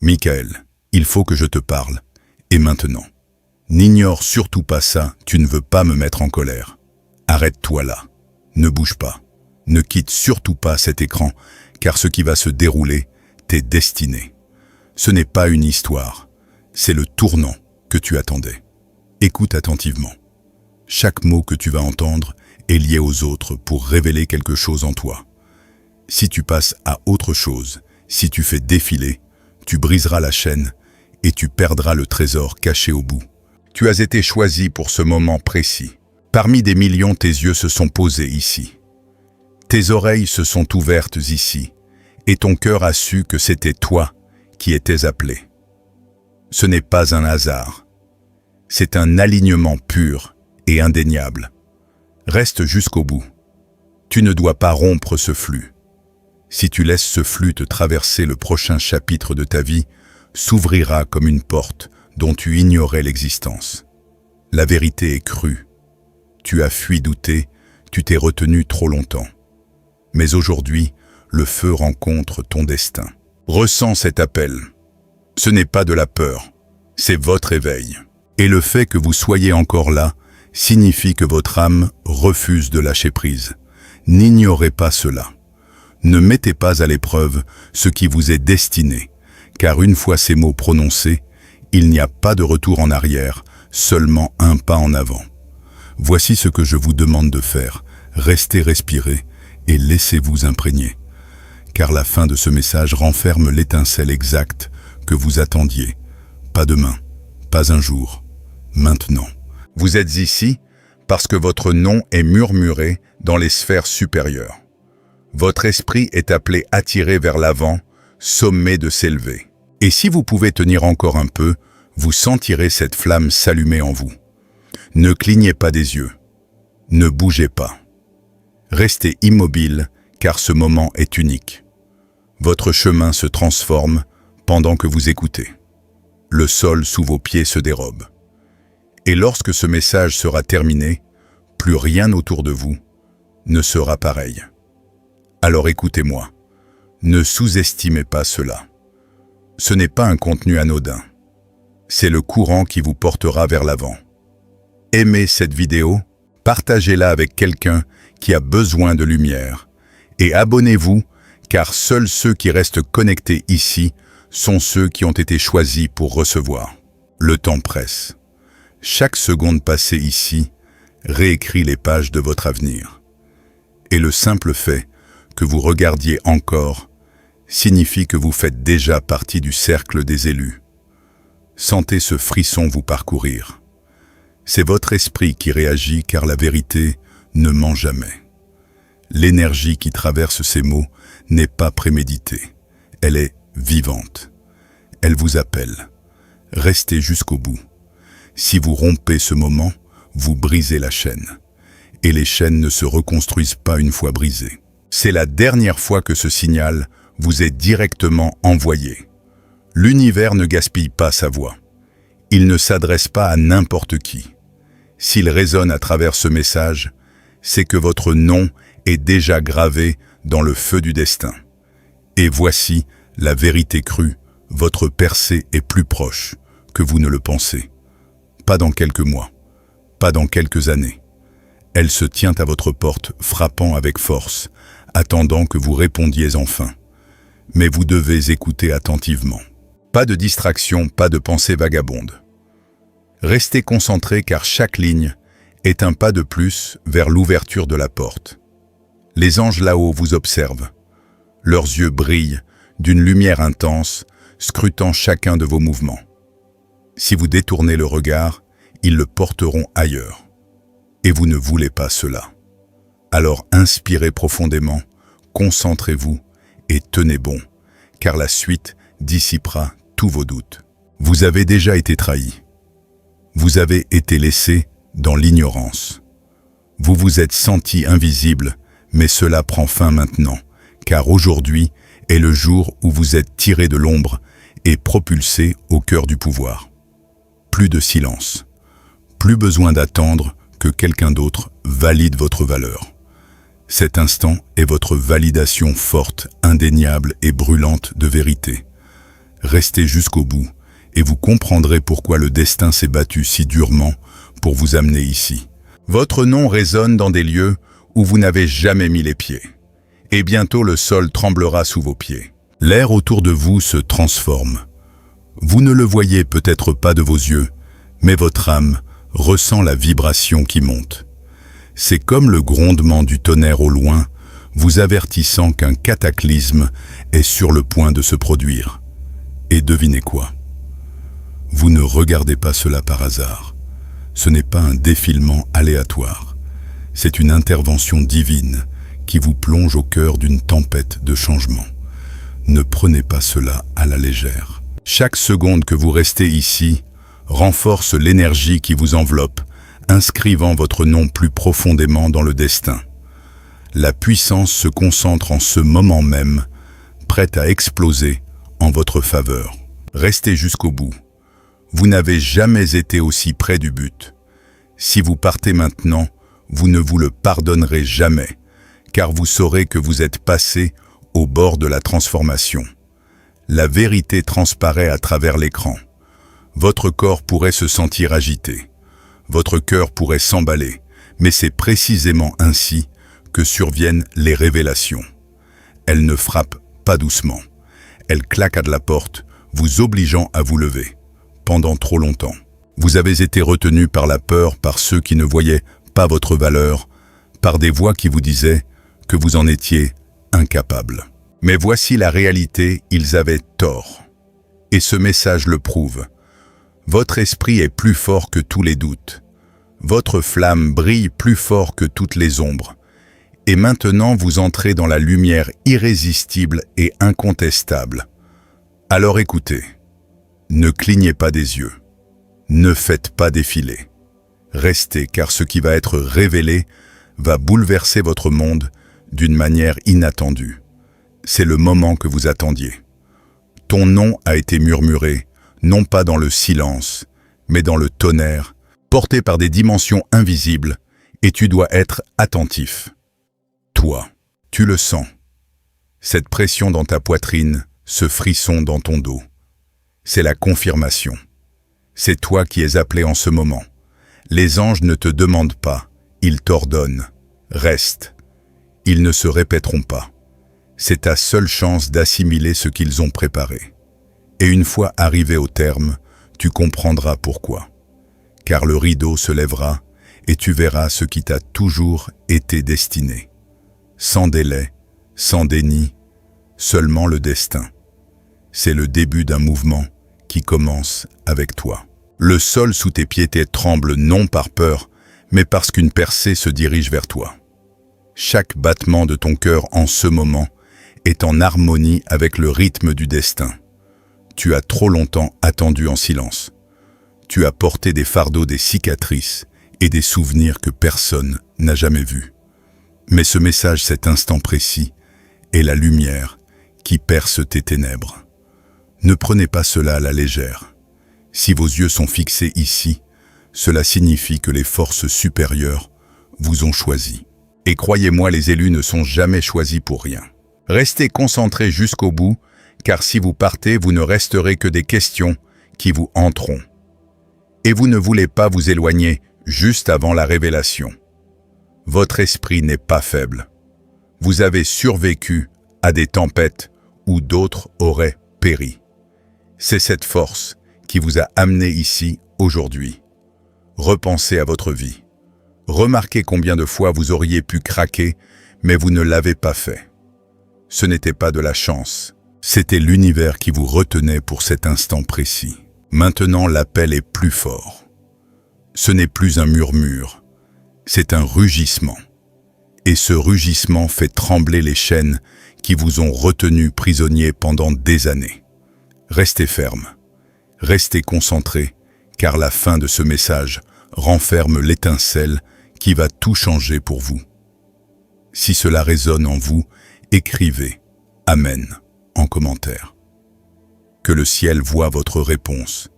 Michael, il faut que je te parle. Et maintenant. N'ignore surtout pas ça, tu ne veux pas me mettre en colère. Arrête-toi là. Ne bouge pas. Ne quitte surtout pas cet écran, car ce qui va se dérouler t'est destiné. Ce n'est pas une histoire, c'est le tournant que tu attendais. Écoute attentivement. Chaque mot que tu vas entendre est lié aux autres pour révéler quelque chose en toi. Si tu passes à autre chose, si tu fais défiler, tu briseras la chaîne et tu perdras le trésor caché au bout. Tu as été choisi pour ce moment précis. Parmi des millions, tes yeux se sont posés ici. Tes oreilles se sont ouvertes ici, et ton cœur a su que c'était toi qui étais appelé. Ce n'est pas un hasard. C'est un alignement pur et indéniable. Reste jusqu'au bout. Tu ne dois pas rompre ce flux. Si tu laisses ce flux te traverser, le prochain chapitre de ta vie s'ouvrira comme une porte dont tu ignorais l'existence. La vérité est crue. Tu as fui douter, tu t'es retenu trop longtemps. Mais aujourd'hui, le feu rencontre ton destin. Ressens cet appel. Ce n'est pas de la peur, c'est votre éveil. Et le fait que vous soyez encore là signifie que votre âme refuse de lâcher prise. N'ignorez pas cela. Ne mettez pas à l'épreuve ce qui vous est destiné, car une fois ces mots prononcés, il n'y a pas de retour en arrière, seulement un pas en avant. Voici ce que je vous demande de faire. Restez respirés et laissez-vous imprégner. Car la fin de ce message renferme l'étincelle exacte que vous attendiez. Pas demain, pas un jour, maintenant. Vous êtes ici parce que votre nom est murmuré dans les sphères supérieures. Votre esprit est appelé à tirer vers l'avant, sommé de s'élever. Et si vous pouvez tenir encore un peu, vous sentirez cette flamme s'allumer en vous. Ne clignez pas des yeux. Ne bougez pas. Restez immobile, car ce moment est unique. Votre chemin se transforme pendant que vous écoutez. Le sol sous vos pieds se dérobe. Et lorsque ce message sera terminé, plus rien autour de vous ne sera pareil. Alors écoutez-moi. Ne sous-estimez pas cela. Ce n'est pas un contenu anodin. C'est le courant qui vous portera vers l'avant. Aimez cette vidéo, partagez-la avec quelqu'un qui a besoin de lumière. Et abonnez-vous, car seuls ceux qui restent connectés ici sont ceux qui ont été choisis pour recevoir. Le temps presse. Chaque seconde passée ici réécrit les pages de votre avenir. Et le simple fait que vous regardiez encore signifie que vous faites déjà partie du cercle des élus. Sentez ce frisson vous parcourir. C'est votre esprit qui réagit, car la vérité ne ment jamais. L'énergie qui traverse ces mots n'est pas préméditée. Elle est vivante. Elle vous appelle. Restez jusqu'au bout. Si vous rompez ce moment, vous brisez la chaîne. Et les chaînes ne se reconstruisent pas une fois brisées. C'est la dernière fois que ce signal vous est directement envoyé. L'univers ne gaspille pas sa voix. Il ne s'adresse pas à n'importe qui. S'il résonne à travers ce message, c'est que votre nom est déjà gravé dans le feu du destin. Et voici la vérité crue, votre percée est plus proche que vous ne le pensez. Pas dans quelques mois, pas dans quelques années. Elle se tient à votre porte, frappant avec force, attendant que vous répondiez enfin. Mais vous devez écouter attentivement. Pas de distraction, pas de pensée vagabonde. Restez concentré, car chaque ligne est un pas de plus vers l'ouverture de la porte. Les anges là-haut vous observent. Leurs yeux brillent d'une lumière intense, scrutant chacun de vos mouvements. Si vous détournez le regard, ils le porteront ailleurs. Et vous ne voulez pas cela. Alors inspirez profondément, concentrez-vous et tenez bon, car la suite dissipera tous vos doutes. Vous avez déjà été trahi. Vous avez été laissé dans l'ignorance. Vous vous êtes senti invisible, mais cela prend fin maintenant, car aujourd'hui est le jour où vous êtes tiré de l'ombre et propulsé au cœur du pouvoir. Plus de silence. Plus besoin d'attendre que quelqu'un d'autre valide votre valeur. Cet instant est votre validation forte, indéniable et brûlante de vérité. Restez jusqu'au bout et vous comprendrez pourquoi le destin s'est battu si durement pour vous amener ici. Votre nom résonne dans des lieux où vous n'avez jamais mis les pieds. Et bientôt le sol tremblera sous vos pieds. L'air autour de vous se transforme. Vous ne le voyez peut-être pas de vos yeux, mais votre âme ressent la vibration qui monte. C'est comme le grondement du tonnerre au loin, vous avertissant qu'un cataclysme est sur le point de se produire. Et devinez quoi? Vous ne regardez pas cela par hasard. Ce n'est pas un défilement aléatoire. C'est une intervention divine qui vous plonge au cœur d'une tempête de changement. Ne prenez pas cela à la légère. Chaque seconde que vous restez ici renforce l'énergie qui vous enveloppe, inscrivant votre nom plus profondément dans le destin. La puissance se concentre en ce moment même, prête à exploser en votre faveur. Restez jusqu'au bout. Vous n'avez jamais été aussi près du but. Si vous partez maintenant, vous ne vous le pardonnerez jamais, car vous saurez que vous êtes passé au bord de la transformation. La vérité transparaît à travers l'écran. Votre corps pourrait se sentir agité. Votre cœur pourrait s'emballer, mais c'est précisément ainsi que surviennent les révélations. Elles ne frappent pas doucement. Elles claquent à la porte, vous obligeant à vous lever. Pendant trop longtemps, vous avez été retenu par la peur, par ceux qui ne voyaient pas votre valeur, par des voix qui vous disaient que vous en étiez incapable. Mais voici la réalité, ils avaient tort. Et ce message le prouve. Votre esprit est plus fort que tous les doutes. Votre flamme brille plus fort que toutes les ombres. Et maintenant vous entrez dans la lumière irrésistible et incontestable. Alors écoutez, ne clignez pas des yeux. Ne faites pas défiler. Restez, car ce qui va être révélé va bouleverser votre monde d'une manière inattendue. C'est le moment que vous attendiez. Ton nom a été murmuré, non pas dans le silence, mais dans le tonnerre, porté par des dimensions invisibles, et tu dois être attentif. Toi, tu le sens. Cette pression dans ta poitrine, ce frisson dans ton dos. C'est la confirmation. C'est toi qui es appelé en ce moment. Les anges ne te demandent pas, ils t'ordonnent. Reste. Ils ne se répéteront pas. C'est ta seule chance d'assimiler ce qu'ils ont préparé. Et une fois arrivé au terme, tu comprendras pourquoi. Car le rideau se lèvera et tu verras ce qui t'a toujours été destiné. Sans délai, sans déni, seulement le destin. C'est le début d'un mouvement qui commence avec toi. Le sol sous tes pieds tremble non par peur, mais parce qu'une percée se dirige vers toi. Chaque battement de ton cœur en ce moment est en harmonie avec le rythme du destin. Tu as trop longtemps attendu en silence. Tu as porté des fardeaux, des cicatrices et des souvenirs que personne n'a jamais vus. Mais ce message, cet instant précis, est la lumière qui perce tes ténèbres. Ne prenez pas cela à la légère. Si vos yeux sont fixés ici, cela signifie que les forces supérieures vous ont choisi. Et croyez-moi, les élus ne sont jamais choisis pour rien. Restez concentrés jusqu'au bout, car si vous partez, vous ne resterez que des questions qui vous hanteront. Et vous ne voulez pas vous éloigner juste avant la révélation. Votre esprit n'est pas faible. Vous avez survécu à des tempêtes où d'autres auraient péri. C'est cette force qui vous a amené ici aujourd'hui. Repensez à votre vie. Remarquez combien de fois vous auriez pu craquer, mais vous ne l'avez pas fait. Ce n'était pas de la chance. C'était l'univers qui vous retenait pour cet instant précis. Maintenant, l'appel est plus fort. Ce n'est plus un murmure, c'est un rugissement. Et ce rugissement fait trembler les chaînes qui vous ont retenu prisonniers pendant des années. Restez ferme, restez concentrés, car la fin de ce message renferme l'étincelle qui va tout changer pour vous. Si cela résonne en vous, écrivez « Amen » en commentaire. Que le ciel voie votre réponse.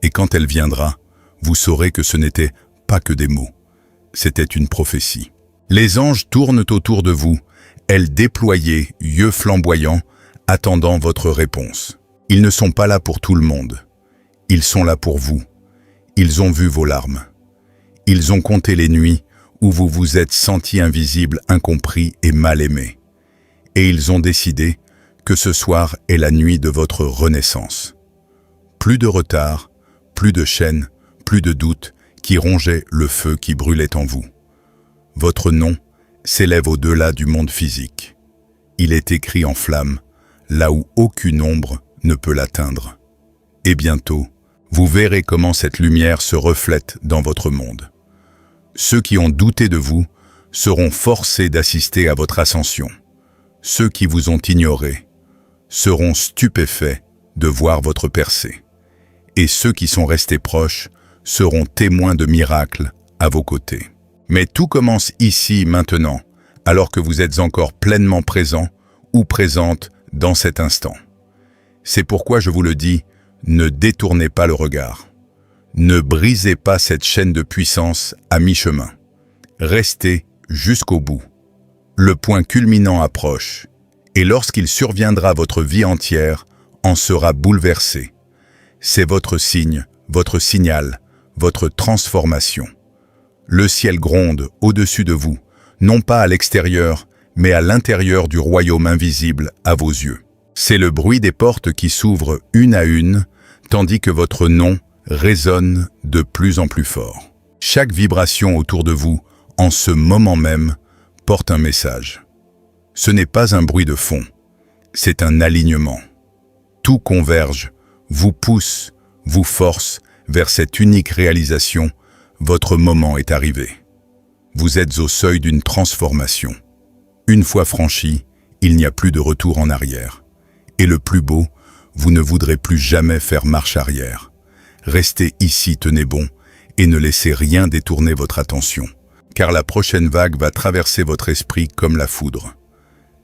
Et quand elle viendra, vous saurez que ce n'était pas que des mots, c'était une prophétie. Les anges tournent autour de vous, ailes déployées, yeux flamboyants, attendant votre réponse. Ils ne sont pas là pour tout le monde. Ils sont là pour vous. Ils ont vu vos larmes. Ils ont compté les nuits où vous vous êtes senti invisible, incompris et mal aimé. Et ils ont décidé que ce soir est la nuit de votre renaissance. Plus de retard, plus de chaînes, plus de doutes qui rongeaient le feu qui brûlait en vous. Votre nom s'élève au-delà du monde physique. Il est écrit en flammes, là où aucune ombre ne peut l'atteindre. Et bientôt, vous verrez comment cette lumière se reflète dans votre monde. Ceux qui ont douté de vous seront forcés d'assister à votre ascension. Ceux qui vous ont ignoré seront stupéfaits de voir votre percée. Et ceux qui sont restés proches seront témoins de miracles à vos côtés. Mais tout commence ici, maintenant, alors que vous êtes encore pleinement présent ou présente dans cet instant. C'est pourquoi je vous le dis, ne détournez pas le regard. Ne brisez pas cette chaîne de puissance à mi-chemin. Restez jusqu'au bout. Le point culminant approche, et lorsqu'il surviendra, votre vie entière en sera bouleversée. C'est votre signe, votre signal, votre transformation. Le ciel gronde au-dessus de vous, non pas à l'extérieur, mais à l'intérieur du royaume invisible à vos yeux. C'est le bruit des portes qui s'ouvrent une à une, tandis que votre nom résonne de plus en plus fort. Chaque vibration autour de vous, en ce moment même, porte un message. Ce n'est pas un bruit de fond, c'est un alignement. Tout converge, vous pousse, vous force vers cette unique réalisation. Votre moment est arrivé. Vous êtes au seuil d'une transformation. Une fois franchi, il n'y a plus de retour en arrière. Et le plus beau, vous ne voudrez plus jamais faire marche arrière. Restez ici, tenez bon, et ne laissez rien détourner votre attention, car la prochaine vague va traverser votre esprit comme la foudre.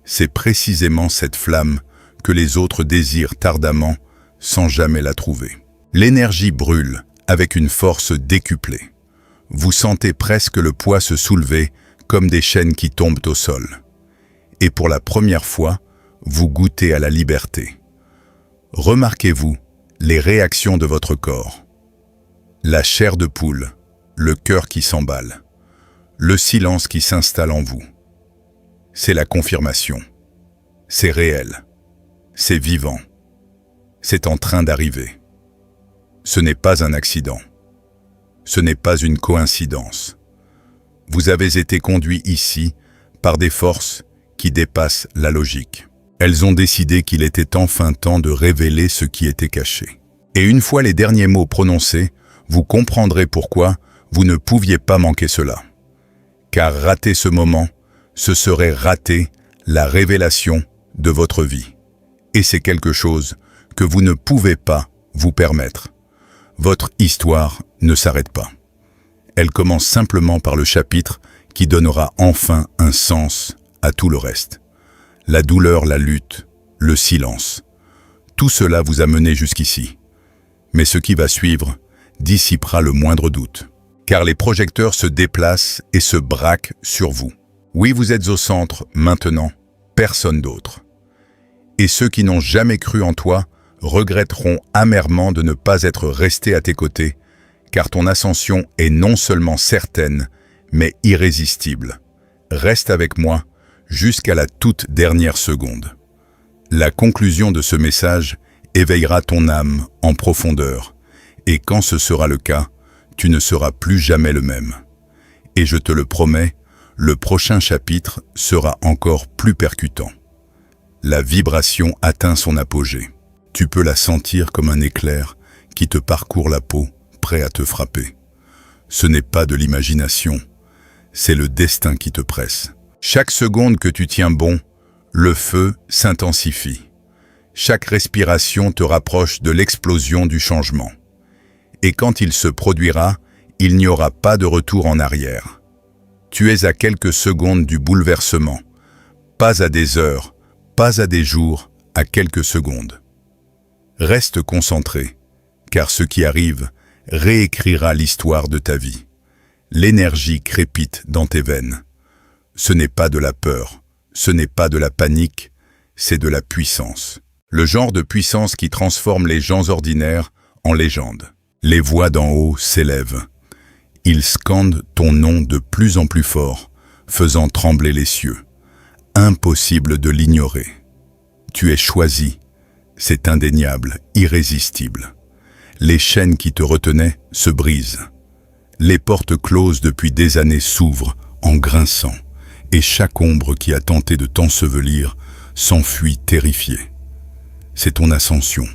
C'est précisément cette flamme que les autres désirent ardemment sans jamais la trouver. L'énergie brûle avec une force décuplée. Vous sentez presque le poids se soulever comme des chaînes qui tombent au sol. Et pour la première fois, vous goûtez à la liberté. Remarquez-vous les réactions de votre corps. La chair de poule, le cœur qui s'emballe, le silence qui s'installe en vous. C'est la confirmation. C'est réel. C'est vivant. C'est en train d'arriver. Ce n'est pas un accident. Ce n'est pas une coïncidence. Vous avez été conduit ici par des forces qui dépassent la logique. Elles ont décidé qu'il était enfin temps de révéler ce qui était caché. Et une fois les derniers mots prononcés, vous comprendrez pourquoi vous ne pouviez pas manquer cela. Car rater ce moment, ce serait rater la révélation de votre vie. Et c'est quelque chose que vous ne pouvez pas vous permettre. Votre histoire ne s'arrête pas. Elle commence simplement par le chapitre qui donnera enfin un sens à tout le reste. La douleur, la lutte, le silence. Tout cela vous a mené jusqu'ici. Mais ce qui va suivre dissipera le moindre doute. Car les projecteurs se déplacent et se braquent sur vous. Oui, vous êtes au centre, maintenant, personne d'autre. Et ceux qui n'ont jamais cru en toi regretteront amèrement de ne pas être restés à tes côtés, car ton ascension est non seulement certaine, mais irrésistible. Reste avec moi jusqu'à la toute dernière seconde. La conclusion de ce message éveillera ton âme en profondeur, et quand ce sera le cas, tu ne seras plus jamais le même. Et je te le promets, le prochain chapitre sera encore plus percutant. La vibration atteint son apogée. Tu peux la sentir comme un éclair qui te parcourt la peau, prêt à te frapper. Ce n'est pas de l'imagination, c'est le destin qui te presse. Chaque seconde que tu tiens bon, le feu s'intensifie. Chaque respiration te rapproche de l'explosion du changement. Et quand il se produira, il n'y aura pas de retour en arrière. Tu es à quelques secondes du bouleversement, pas à des heures, pas à des jours, à quelques secondes. Reste concentré, car ce qui arrive réécrira l'histoire de ta vie. L'énergie crépite dans tes veines. Ce n'est pas de la peur, ce n'est pas de la panique, c'est de la puissance. Le genre de puissance qui transforme les gens ordinaires en légendes. Les voix d'en haut s'élèvent. Ils scandent ton nom de plus en plus fort, faisant trembler les cieux. Impossible de l'ignorer. Tu es choisi. C'est indéniable, irrésistible. Les chaînes qui te retenaient se brisent. Les portes closes depuis des années s'ouvrent en grinçant, et chaque ombre qui a tenté de t'ensevelir s'enfuit terrifiée. C'est ton ascension.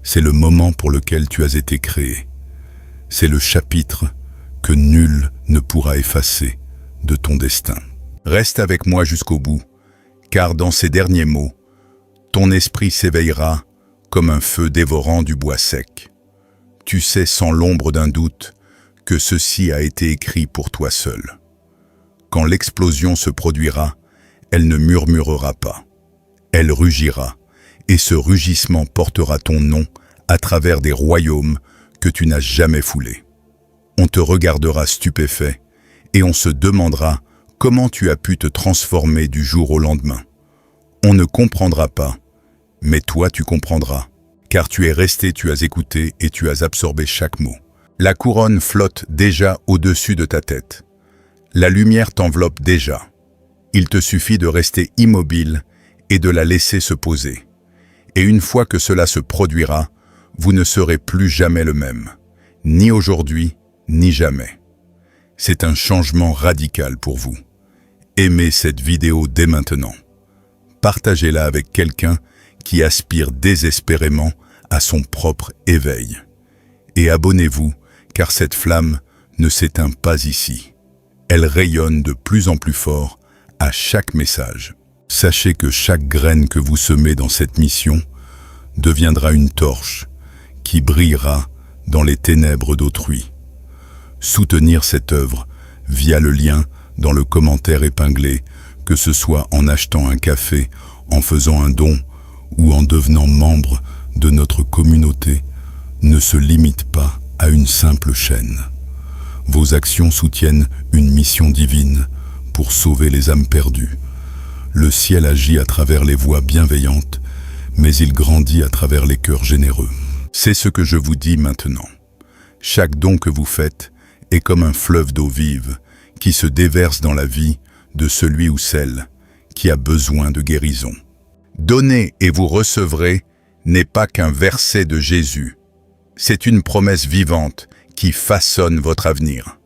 C'est le moment pour lequel tu as été créé. C'est le chapitre que nul ne pourra effacer de ton destin. Reste avec moi jusqu'au bout, car dans ces derniers mots, ton esprit s'éveillera comme un feu dévorant du bois sec. Tu sais sans l'ombre d'un doute que ceci a été écrit pour toi seul. Quand l'explosion se produira, elle ne murmurera pas. Elle rugira, et ce rugissement portera ton nom à travers des royaumes que tu n'as jamais foulés. On te regardera stupéfait, et on se demandera comment tu as pu te transformer du jour au lendemain. On ne comprendra pas, mais toi tu comprendras, car tu es resté, tu as écouté et tu as absorbé chaque mot. La couronne flotte déjà au-dessus de ta tête. La lumière t'enveloppe déjà. Il te suffit de rester immobile et de la laisser se poser. Et une fois que cela se produira, vous ne serez plus jamais le même, ni aujourd'hui, ni jamais. C'est un changement radical pour vous. Aimez cette vidéo dès maintenant. Partagez-la avec quelqu'un qui aspire désespérément à son propre éveil. Et abonnez-vous, car cette flamme ne s'éteint pas ici. Elle rayonne de plus en plus fort à chaque message. Sachez que chaque graine que vous semez dans cette mission deviendra une torche qui brillera dans les ténèbres d'autrui. Soutenir cette œuvre via le lien dans le commentaire épinglé, que ce soit en achetant un café, en faisant un don ou en devenant membre de notre communauté, ne se limite pas à une simple chaîne. Vos actions soutiennent une mission divine pour sauver les âmes perdues. Le ciel agit à travers les voix bienveillantes, mais il grandit à travers les cœurs généreux. C'est ce que je vous dis maintenant. Chaque don que vous faites est comme un fleuve d'eau vive qui se déverse dans la vie de celui ou celle qui a besoin de guérison. Donnez et vous recevrez n'est pas qu'un verset de Jésus. C'est une promesse vivante qui façonne votre avenir.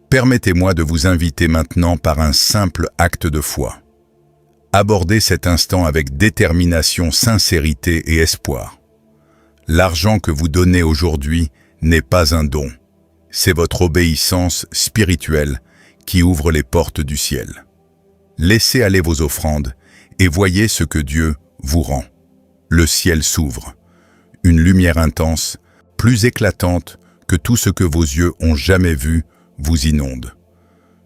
Permettez-moi de vous inviter maintenant par un simple acte de foi. Abordez cet instant avec détermination, sincérité et espoir. L'argent que vous donnez aujourd'hui n'est pas un don. C'est votre obéissance spirituelle qui ouvre les portes du ciel. Laissez aller vos offrandes et voyez ce que Dieu vous rend. Le ciel s'ouvre. Une lumière intense, plus éclatante que tout ce que vos yeux ont jamais vu, vous inonde.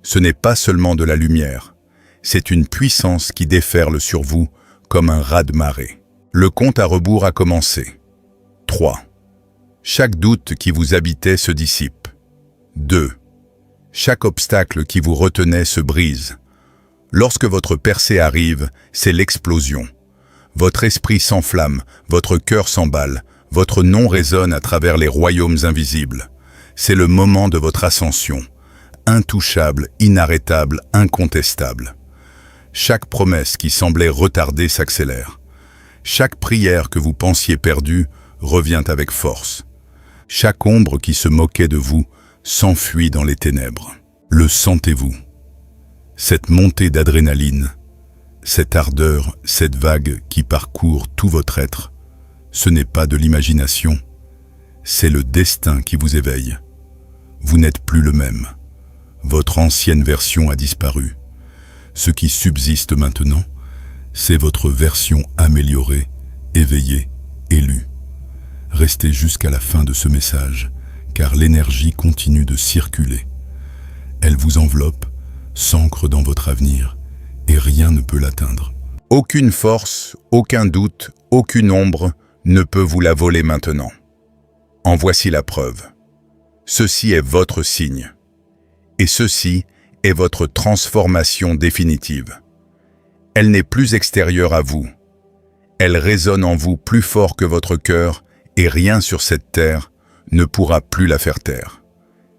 Ce n'est pas seulement de la lumière, c'est une puissance qui déferle sur vous comme un raz-de-marée. Le compte à rebours a commencé. 3. Chaque doute qui vous habitait se dissipe. 2. Chaque obstacle qui vous retenait se brise. Lorsque votre percée arrive, c'est l'explosion. Votre esprit s'enflamme, votre cœur s'emballe, votre nom résonne à travers les royaumes invisibles. C'est le moment de votre ascension, intouchable, inarrêtable, incontestable. Chaque promesse qui semblait retardée s'accélère. Chaque prière que vous pensiez perdue revient avec force. Chaque ombre qui se moquait de vous s'enfuit dans les ténèbres. Le sentez-vous? Cette montée d'adrénaline, cette ardeur, cette vague qui parcourt tout votre être, ce n'est pas de l'imagination, c'est le destin qui vous éveille. Vous n'êtes plus le même. Votre ancienne version a disparu. Ce qui subsiste maintenant, c'est votre version améliorée, éveillée, élue. Restez jusqu'à la fin de ce message, car l'énergie continue de circuler. Elle vous enveloppe, s'ancre dans votre avenir, et rien ne peut l'atteindre. Aucune force, aucun doute, aucune ombre ne peut vous la voler maintenant. En voici la preuve. Ceci est votre signe. Et ceci est votre transformation définitive. Elle n'est plus extérieure à vous. Elle résonne en vous plus fort que votre cœur et rien sur cette terre ne pourra plus la faire taire.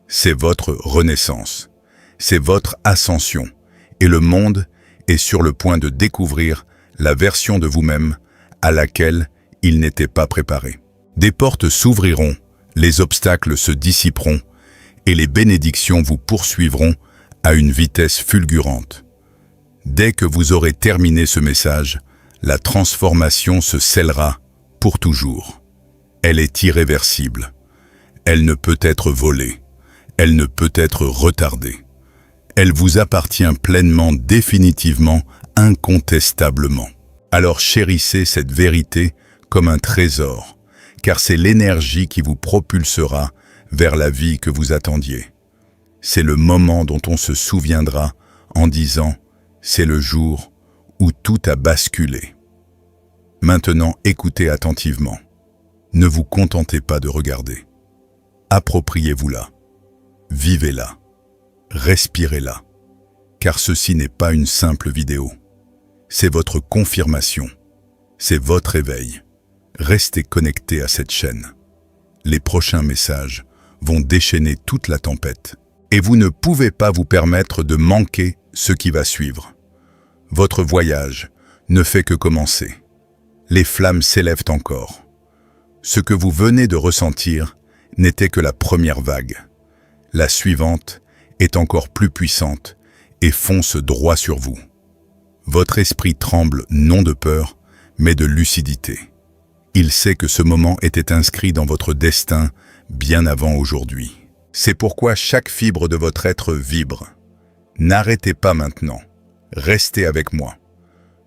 C'est votre renaissance, c'est votre ascension et le monde est sur le point de découvrir la version de vous-même à laquelle il n'était pas préparé. Des portes s'ouvriront, les obstacles se dissiperont et les bénédictions vous poursuivront à une vitesse fulgurante. Dès que vous aurez terminé ce message, la transformation se scellera pour toujours. Elle est irréversible. Elle ne peut être volée. Elle ne peut être retardée. Elle vous appartient pleinement, définitivement, incontestablement. Alors chérissez cette vérité comme un trésor, car c'est l'énergie qui vous propulsera vers la vie que vous attendiez. C'est le moment dont on se souviendra en disant « c'est le jour où tout a basculé ». Maintenant, écoutez attentivement. Ne vous contentez pas de regarder. Appropriez-vous-la. Vivez-la. Respirez-la. Car ceci n'est pas une simple vidéo. C'est votre confirmation. C'est votre éveil. Restez connectés à cette chaîne. Les prochains messages vont déchaîner toute la tempête. Et vous ne pouvez pas vous permettre de manquer ce qui va suivre. Votre voyage ne fait que commencer. Les flammes s'élèvent encore. Ce que vous venez de ressentir n'était que la première vague. La suivante est encore plus puissante et fonce droit sur vous. Votre esprit tremble non de peur, mais de lucidité. Il sait que ce moment était inscrit dans votre destin bien avant aujourd'hui. C'est pourquoi chaque fibre de votre être vibre. N'arrêtez pas maintenant. Restez avec moi.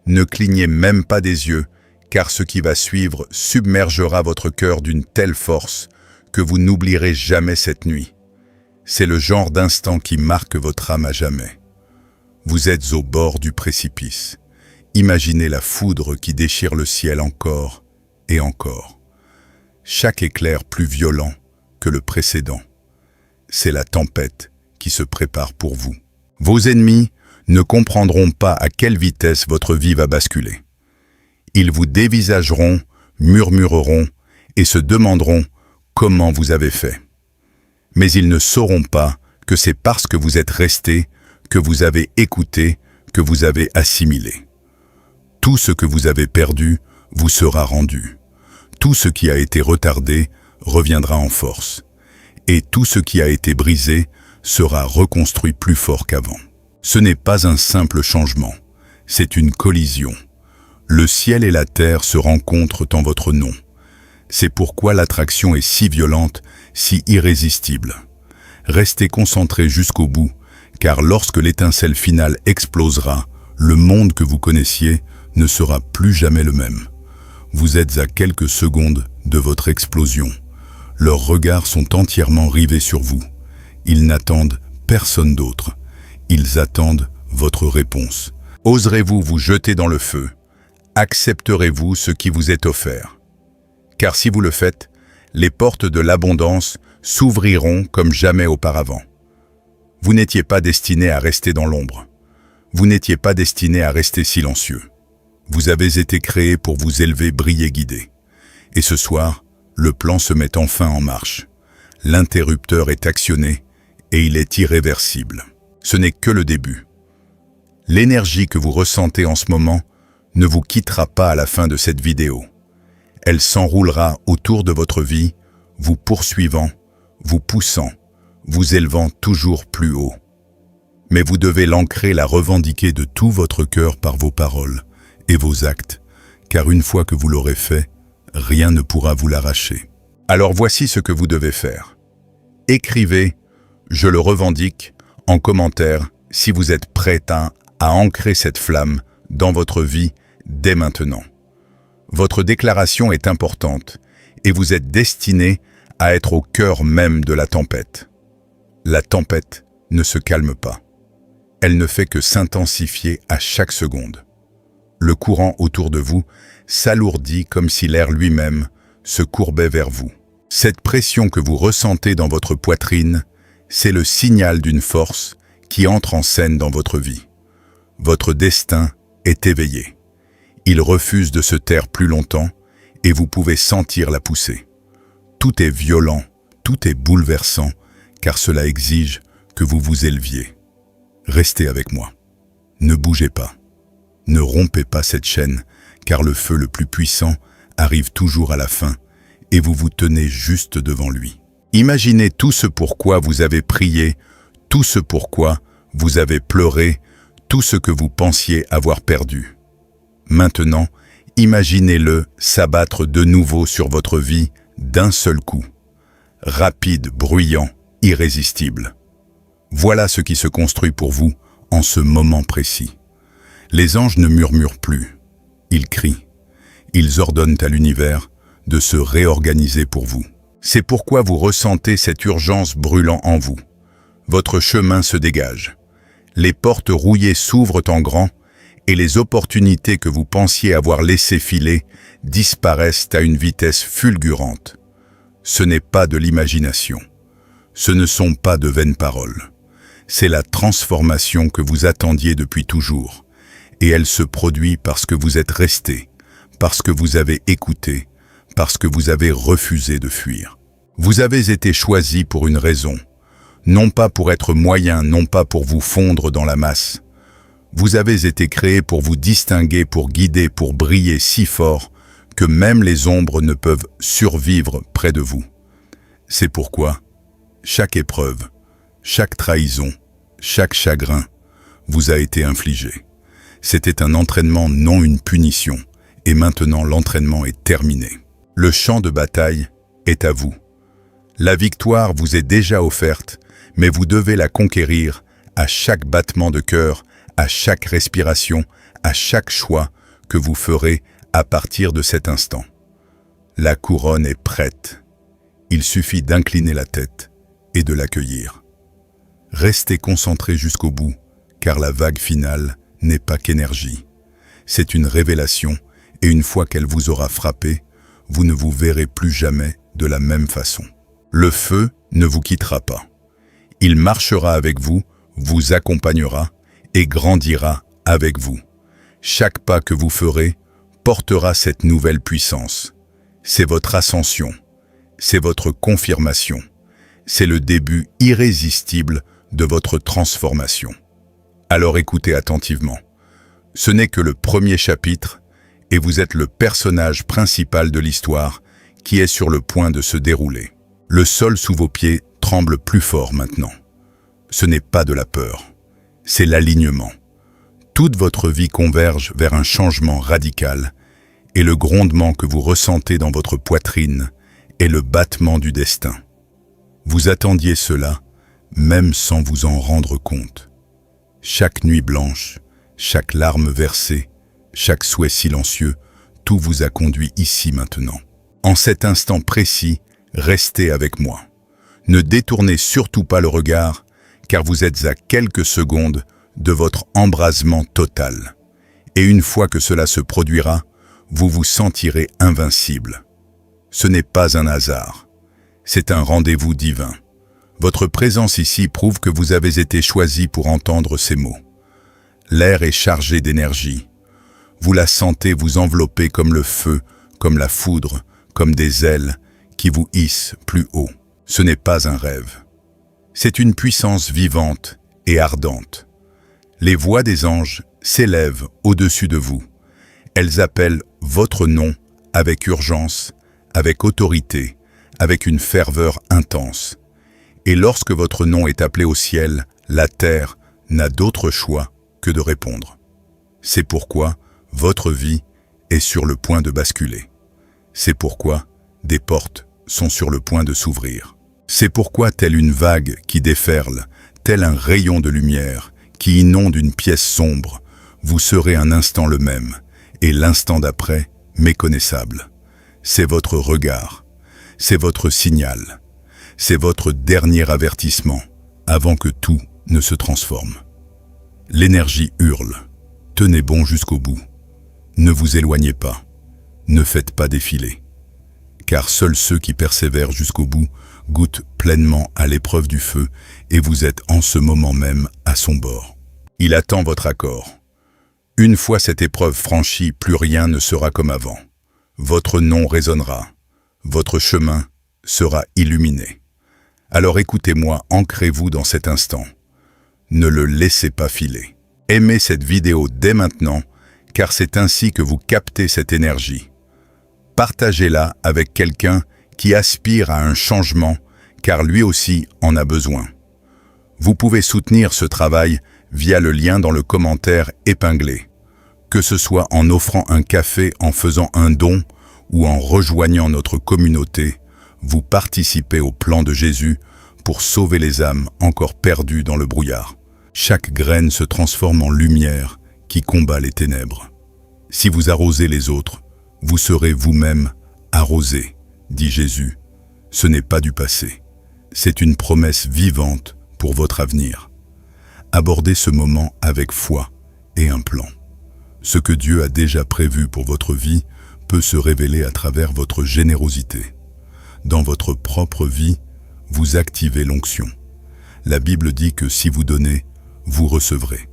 Ne clignez même pas des yeux, car ce qui va suivre submergera votre cœur d'une telle force que vous n'oublierez jamais cette nuit. C'est le genre d'instant qui marque votre âme à jamais. Vous êtes au bord du précipice. Imaginez la foudre qui déchire le ciel encore et encore. Chaque éclair plus violent que le précédent. C'est la tempête qui se prépare pour vous. Vos ennemis ne comprendront pas à quelle vitesse votre vie va basculer. Ils vous dévisageront, murmureront et se demanderont comment vous avez fait. Mais ils ne sauront pas que c'est parce que vous êtes resté, que vous avez écouté, que vous avez assimilé. Tout ce que vous avez perdu vous sera rendu. Tout ce qui a été retardé reviendra en force. Et tout ce qui a été brisé sera reconstruit plus fort qu'avant. Ce n'est pas un simple changement, c'est une collision. Le ciel et la terre se rencontrent en votre nom. C'est pourquoi l'attraction est si violente, si irrésistible. Restez concentrés jusqu'au bout, car lorsque l'étincelle finale explosera, le monde que vous connaissiez ne sera plus jamais le même. Vous êtes à quelques secondes de votre explosion. Leurs regards sont entièrement rivés sur vous. Ils n'attendent personne d'autre. Ils attendent votre réponse. Oserez-vous vous jeter dans le feu? Accepterez-vous ce qui vous est offert? Car si vous le faites, les portes de l'abondance s'ouvriront comme jamais auparavant. Vous n'étiez pas destiné à rester dans l'ombre. Vous n'étiez pas destiné à rester silencieux. Vous avez été créé pour vous élever, briller, guider. Et ce soir, le plan se met enfin en marche. L'interrupteur est actionné et il est irréversible. Ce n'est que le début. L'énergie que vous ressentez en ce moment ne vous quittera pas à la fin de cette vidéo. Elle s'enroulera autour de votre vie, vous poursuivant, vous poussant, vous élevant toujours plus haut. Mais vous devez l'ancrer, la revendiquer de tout votre cœur par vos paroles et vos actes, car une fois que vous l'aurez fait, rien ne pourra vous l'arracher. Alors voici ce que vous devez faire. Écrivez « Je le revendique » en commentaire si vous êtes prêt à ancrer cette flamme dans votre vie dès maintenant. Votre déclaration est importante et vous êtes destiné à être au cœur même de la tempête. La tempête ne se calme pas. Elle ne fait que s'intensifier à chaque seconde. Le courant autour de vous s'alourdit comme si l'air lui-même se courbait vers vous. Cette pression que vous ressentez dans votre poitrine, c'est le signal d'une force qui entre en scène dans votre vie. Votre destin est éveillé. Il refuse de se taire plus longtemps et vous pouvez sentir la poussée. Tout est violent, tout est bouleversant, car cela exige que vous vous éleviez. Restez avec moi. Ne bougez pas. Ne rompez pas cette chaîne, car le feu le plus puissant arrive toujours à la fin et vous vous tenez juste devant lui. Imaginez tout ce pourquoi vous avez prié, tout ce pourquoi vous avez pleuré, tout ce que vous pensiez avoir perdu. Maintenant, imaginez-le s'abattre de nouveau sur votre vie d'un seul coup. Rapide, bruyant, irrésistible. Voilà ce qui se construit pour vous en ce moment précis. Les anges ne murmurent plus. Ils crient. Ils ordonnent à l'univers de se réorganiser pour vous. C'est pourquoi vous ressentez cette urgence brûlant en vous. Votre chemin se dégage. Les portes rouillées s'ouvrent en grand et les opportunités que vous pensiez avoir laissées filer disparaissent à une vitesse fulgurante. Ce n'est pas de l'imagination. Ce ne sont pas de vaines paroles. C'est la transformation que vous attendiez depuis toujours. Et elle se produit parce que vous êtes resté, parce que vous avez écouté, parce que vous avez refusé de fuir. Vous avez été choisi pour une raison, non pas pour être moyen, non pas pour vous fondre dans la masse. Vous avez été créé pour vous distinguer, pour guider, pour briller si fort que même les ombres ne peuvent survivre près de vous. C'est pourquoi chaque épreuve, chaque trahison, chaque chagrin vous a été infligé. C'était un entraînement, non une punition, et maintenant l'entraînement est terminé. Le champ de bataille est à vous. La victoire vous est déjà offerte, mais vous devez la conquérir à chaque battement de cœur, à chaque respiration, à chaque choix que vous ferez à partir de cet instant. La couronne est prête. Il suffit d'incliner la tête et de l'accueillir. Restez concentré jusqu'au bout, car la vague finale n'est pas qu'énergie. C'est une révélation, et une fois qu'elle vous aura frappé, vous ne vous verrez plus jamais de la même façon. Le feu ne vous quittera pas. Il marchera avec vous, vous accompagnera et grandira avec vous. Chaque pas que vous ferez portera cette nouvelle puissance. C'est votre ascension, c'est votre confirmation, c'est le début irrésistible de votre transformation. Alors écoutez attentivement. Ce n'est que le premier chapitre et vous êtes le personnage principal de l'histoire qui est sur le point de se dérouler. Le sol sous vos pieds tremble plus fort maintenant. Ce n'est pas de la peur, c'est l'alignement. Toute votre vie converge vers un changement radical et le grondement que vous ressentez dans votre poitrine est le battement du destin. Vous attendiez cela, même sans vous en rendre compte. Chaque nuit blanche, chaque larme versée, chaque souhait silencieux, tout vous a conduit ici maintenant. En cet instant précis, restez avec moi. Ne détournez surtout pas le regard, car vous êtes à quelques secondes de votre embrasement total. Et une fois que cela se produira, vous vous sentirez invincible. Ce n'est pas un hasard, c'est un rendez-vous divin. Votre présence ici prouve que vous avez été choisi pour entendre ces mots. L'air est chargé d'énergie. Vous la sentez vous envelopper comme le feu, comme la foudre, comme des ailes qui vous hissent plus haut. Ce n'est pas un rêve. C'est une puissance vivante et ardente. Les voix des anges s'élèvent au-dessus de vous. Elles appellent votre nom avec urgence, avec autorité, avec une ferveur intense. Et lorsque votre nom est appelé au ciel, la terre n'a d'autre choix que de répondre. C'est pourquoi votre vie est sur le point de basculer. C'est pourquoi des portes sont sur le point de s'ouvrir. C'est pourquoi, telle une vague qui déferle, tel un rayon de lumière qui inonde une pièce sombre, vous serez un instant le même, et l'instant d'après, méconnaissable. C'est votre regard, c'est votre signal, c'est votre dernier avertissement, avant que tout ne se transforme. L'énergie hurle. Tenez bon jusqu'au bout. Ne vous éloignez pas. Ne faites pas défiler. Car seuls ceux qui persévèrent jusqu'au bout goûtent pleinement à l'épreuve du feu et vous êtes en ce moment même à son bord. Il attend votre accord. Une fois cette épreuve franchie, plus rien ne sera comme avant. Votre nom résonnera. Votre chemin sera illuminé. Alors écoutez-moi, ancrez-vous dans cet instant. Ne le laissez pas filer. Aimez cette vidéo dès maintenant, car c'est ainsi que vous captez cette énergie. Partagez-la avec quelqu'un qui aspire à un changement, car lui aussi en a besoin. Vous pouvez soutenir ce travail via le lien dans le commentaire épinglé. Que ce soit en offrant un café, en faisant un don ou en rejoignant notre communauté, vous participez au plan de Jésus pour sauver les âmes encore perdues dans le brouillard. Chaque graine se transforme en lumière qui combat les ténèbres. Si vous arrosez les autres, vous serez vous-même arrosés, dit Jésus. Ce n'est pas du passé, c'est une promesse vivante pour votre avenir. Abordez ce moment avec foi et un plan. Ce que Dieu a déjà prévu pour votre vie peut se révéler à travers votre générosité. Dans votre propre vie, vous activez l'onction. La Bible dit que si vous donnez, vous recevrez.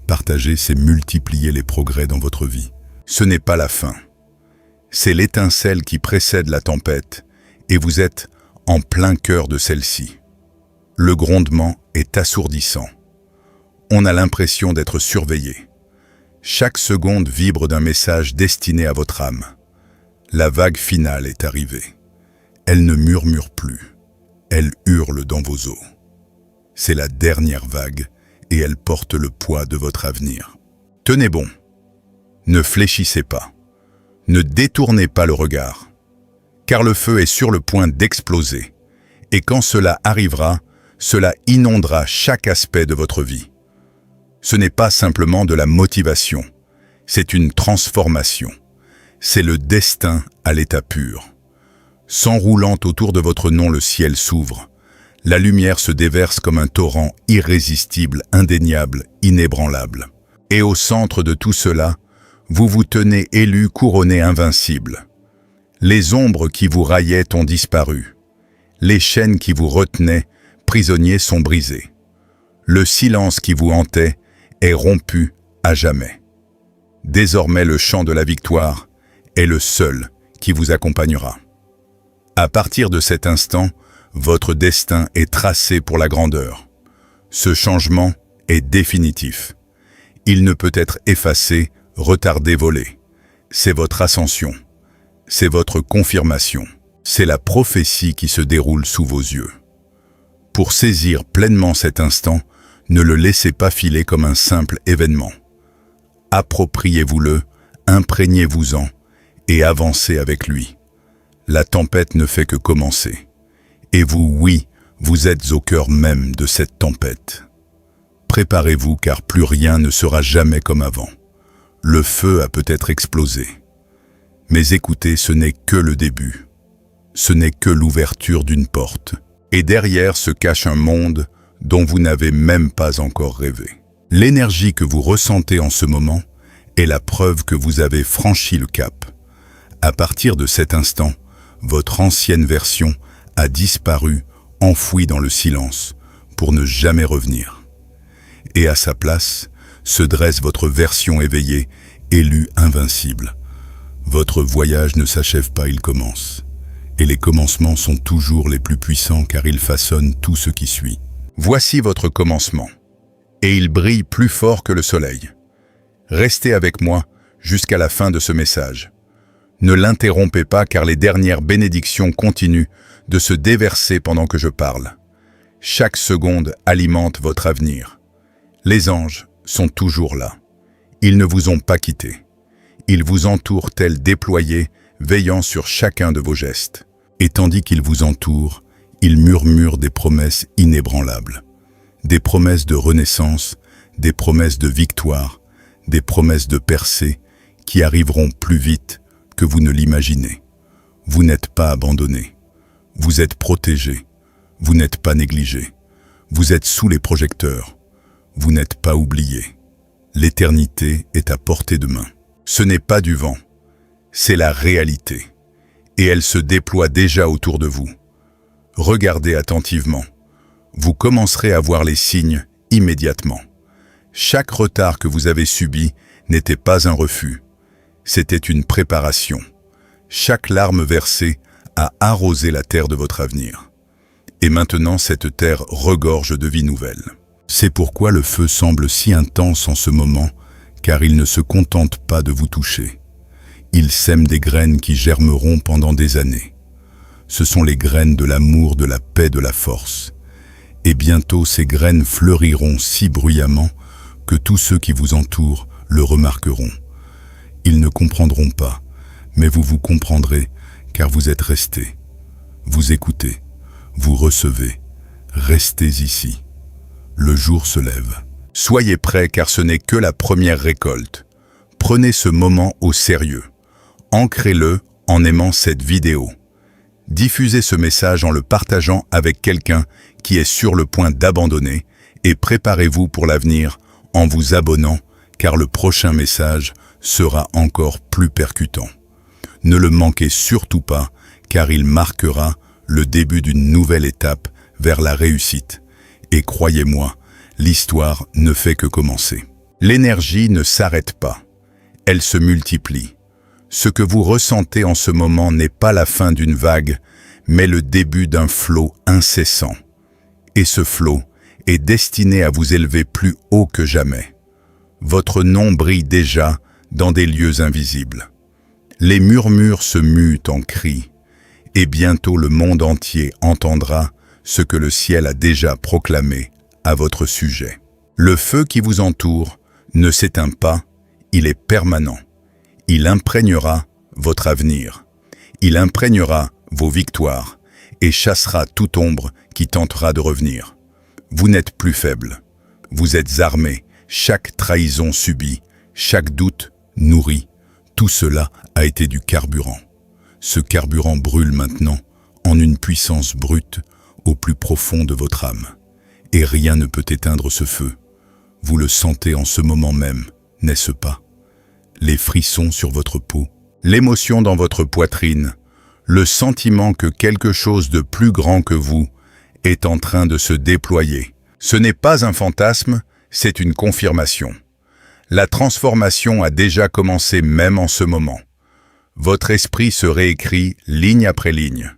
Partager, c'est multiplier les progrès dans votre vie. Ce n'est pas la fin. C'est l'étincelle qui précède la tempête et vous êtes en plein cœur de celle-ci. Le grondement est assourdissant. On a l'impression d'être surveillé. Chaque seconde vibre d'un message destiné à votre âme. La vague finale est arrivée. Elle ne murmure plus. Elle hurle dans vos os. C'est la dernière vague et elle porte le poids de votre avenir. Tenez bon. Ne fléchissez pas. Ne détournez pas le regard. Car le feu est sur le point d'exploser. Et quand cela arrivera, cela inondera chaque aspect de votre vie. Ce n'est pas simplement de la motivation, c'est une transformation. C'est le destin à l'état pur. S'enroulant autour de votre nom, le ciel s'ouvre. La lumière se déverse comme un torrent irrésistible, indéniable, inébranlable. Et au centre de tout cela, vous vous tenez élu, couronné, invincible. Les ombres qui vous raillaient ont disparu. Les chaînes qui vous retenaient, prisonniers, sont brisées. Le silence qui vous hantait est rompu à jamais. Désormais, le chant de la victoire est le seul qui vous accompagnera. À partir de cet instant, votre destin est tracé pour la grandeur. Ce changement est définitif. Il ne peut être effacé, retardé, volé. C'est votre ascension. C'est votre confirmation. C'est la prophétie qui se déroule sous vos yeux. Pour saisir pleinement cet instant, ne le laissez pas filer comme un simple événement. Appropriez-vous-le, imprégnez-vous-en et avancez avec lui. La tempête ne fait que commencer. Et vous, oui, vous êtes au cœur même de cette tempête. Préparez-vous car plus rien ne sera jamais comme avant. Le feu a peut-être explosé. Mais écoutez, ce n'est que le début. Ce n'est que l'ouverture d'une porte. Et derrière se cache un monde dont vous n'avez même pas encore rêvé. L'énergie que vous ressentez en ce moment est la preuve que vous avez franchi le cap. À partir de cet instant, votre ancienne version a disparu, enfouie dans le silence, pour ne jamais revenir. Et à sa place, se dresse votre version éveillée, élue invincible. Votre voyage ne s'achève pas, il commence. Et les commencements sont toujours les plus puissants car ils façonnent tout ce qui suit. Voici votre commencement, et il brille plus fort que le soleil. Restez avec moi jusqu'à la fin de ce message. Ne l'interrompez pas car les dernières bénédictions continuent de se déverser pendant que je parle. Chaque seconde alimente votre avenir. Les anges sont toujours là. Ils ne vous ont pas quitté. Ils vous entourent tels déployés, veillant sur chacun de vos gestes. Et tandis qu'ils vous entourent, ils murmurent des promesses inébranlables. Des promesses de renaissance, des promesses de victoire, des promesses de percée qui arriveront plus vite que vous ne l'imaginez. Vous n'êtes pas abandonné. Vous êtes protégé. Vous n'êtes pas négligé. Vous êtes sous les projecteurs. Vous n'êtes pas oublié. L'éternité est à portée de main. Ce n'est pas du vent, c'est la réalité. Et elle se déploie déjà autour de vous. Regardez attentivement. Vous commencerez à voir les signes immédiatement. Chaque retard que vous avez subi n'était pas un refus, c'était une préparation. Chaque larme versée a arrosé la terre de votre avenir. Et maintenant cette terre regorge de vie nouvelle. C'est pourquoi le feu semble si intense en ce moment, car il ne se contente pas de vous toucher. Il sème des graines qui germeront pendant des années. Ce sont les graines de l'amour, de la paix, de la force. Et bientôt ces graines fleuriront si bruyamment que tous ceux qui vous entourent le remarqueront. Ils ne comprendront pas, mais vous comprendrez, car vous êtes restés. Vous écoutez, vous recevez, restez ici. Le jour se lève. Soyez prêts car ce n'est que la première récolte. Prenez ce moment au sérieux. Ancrez-le en aimant cette vidéo. Diffusez ce message en le partageant avec quelqu'un qui est sur le point d'abandonner et préparez-vous pour l'avenir en vous abonnant car le prochain message sera encore plus percutant. Ne le manquez surtout pas car il marquera le début d'une nouvelle étape vers la réussite. Et croyez-moi, l'histoire ne fait que commencer. L'énergie ne s'arrête pas, elle se multiplie. Ce que vous ressentez en ce moment n'est pas la fin d'une vague, mais le début d'un flot incessant. Et ce flot est destiné à vous élever plus haut que jamais. Votre nom brille déjà dans des lieux invisibles. Les murmures se muent en cris, et bientôt le monde entier entendra ce que le ciel a déjà proclamé à votre sujet. Le feu qui vous entoure ne s'éteint pas, il est permanent. Il imprégnera votre avenir. Il imprégnera vos victoires et chassera toute ombre qui tentera de revenir. Vous n'êtes plus faible. Vous êtes armé. Chaque trahison subie, chaque doute nourri, tout cela a été du carburant. Ce carburant brûle maintenant en une puissance brute au plus profond de votre âme. Et rien ne peut éteindre ce feu. Vous le sentez en ce moment même, n'est-ce pas? Les frissons sur votre peau, l'émotion dans votre poitrine, le sentiment que quelque chose de plus grand que vous est en train de se déployer. Ce n'est pas un fantasme, c'est une confirmation. La transformation a déjà commencé même en ce moment. Votre esprit se réécrit ligne après ligne.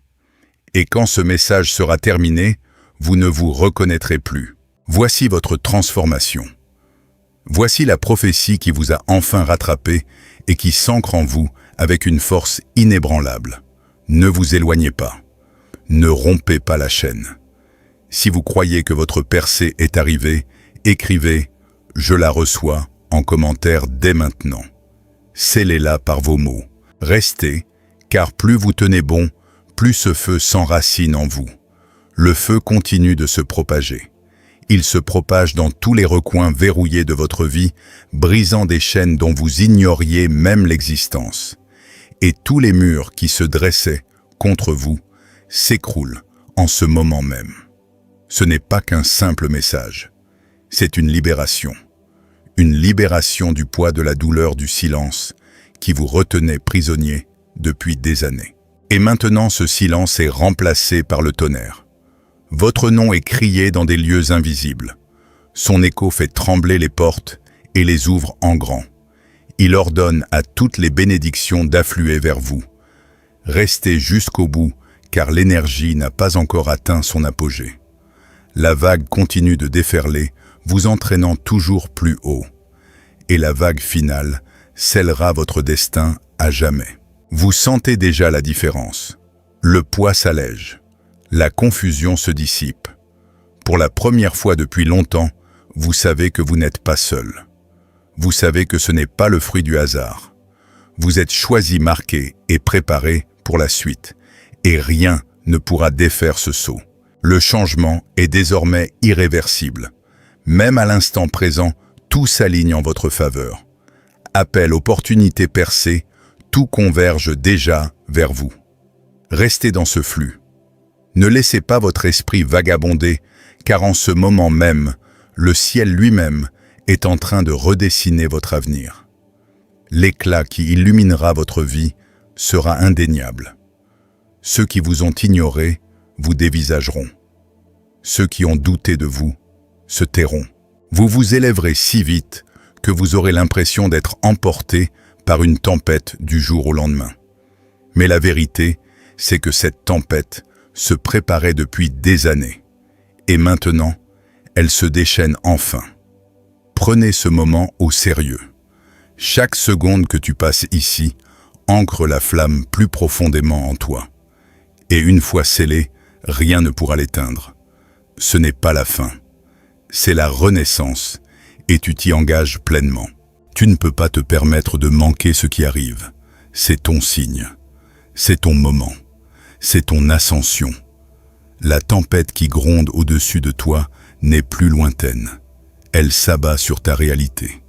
Et quand ce message sera terminé, vous ne vous reconnaîtrez plus. Voici votre transformation. Voici la prophétie qui vous a enfin rattrapé et qui s'ancre en vous avec une force inébranlable. Ne vous éloignez pas. Ne rompez pas la chaîne. Si vous croyez que votre percée est arrivée, écrivez « Je la reçois » en commentaire dès maintenant. Scellez-la par vos mots. Restez, car plus vous tenez bon, plus ce feu s'enracine en vous. Le feu continue de se propager. Il se propage dans tous les recoins verrouillés de votre vie, brisant des chaînes dont vous ignoriez même l'existence. Et tous les murs qui se dressaient contre vous s'écroulent en ce moment même. Ce n'est pas qu'un simple message, c'est une libération. Une libération du poids de la douleur du silence qui vous retenait prisonnier depuis des années. Et maintenant ce silence est remplacé par le tonnerre. Votre nom est crié dans des lieux invisibles. Son écho fait trembler les portes et les ouvre en grand. Il ordonne à toutes les bénédictions d'affluer vers vous. Restez jusqu'au bout, car l'énergie n'a pas encore atteint son apogée. La vague continue de déferler, vous entraînant toujours plus haut. Et la vague finale scellera votre destin à jamais. Vous sentez déjà la différence. Le poids s'allège. La confusion se dissipe. Pour la première fois depuis longtemps, vous savez que vous n'êtes pas seul. Vous savez que ce n'est pas le fruit du hasard. Vous êtes choisi, marqué et préparé pour la suite. Et rien ne pourra défaire ce saut. Le changement est désormais irréversible. Même à l'instant présent, tout s'aligne en votre faveur. Appel, opportunité percée, tout converge déjà vers vous. Restez dans ce flux. Ne laissez pas votre esprit vagabonder, car en ce moment même, le ciel lui-même est en train de redessiner votre avenir. L'éclat qui illuminera votre vie sera indéniable. Ceux qui vous ont ignoré vous dévisageront. Ceux qui ont douté de vous se tairont. Vous vous élèverez si vite que vous aurez l'impression d'être emporté par une tempête du jour au lendemain. Mais la vérité, c'est que cette tempête se préparait depuis des années. Et maintenant, elle se déchaîne enfin. Prenez ce moment au sérieux. Chaque seconde que tu passes ici ancre la flamme plus profondément en toi. Et une fois scellée, rien ne pourra l'éteindre. Ce n'est pas la fin. C'est la renaissance, et tu t'y engages pleinement. Tu ne peux pas te permettre de manquer ce qui arrive. C'est ton signe. C'est ton moment. C'est ton ascension. La tempête qui gronde au-dessus de toi n'est plus lointaine. Elle s'abat sur ta réalité.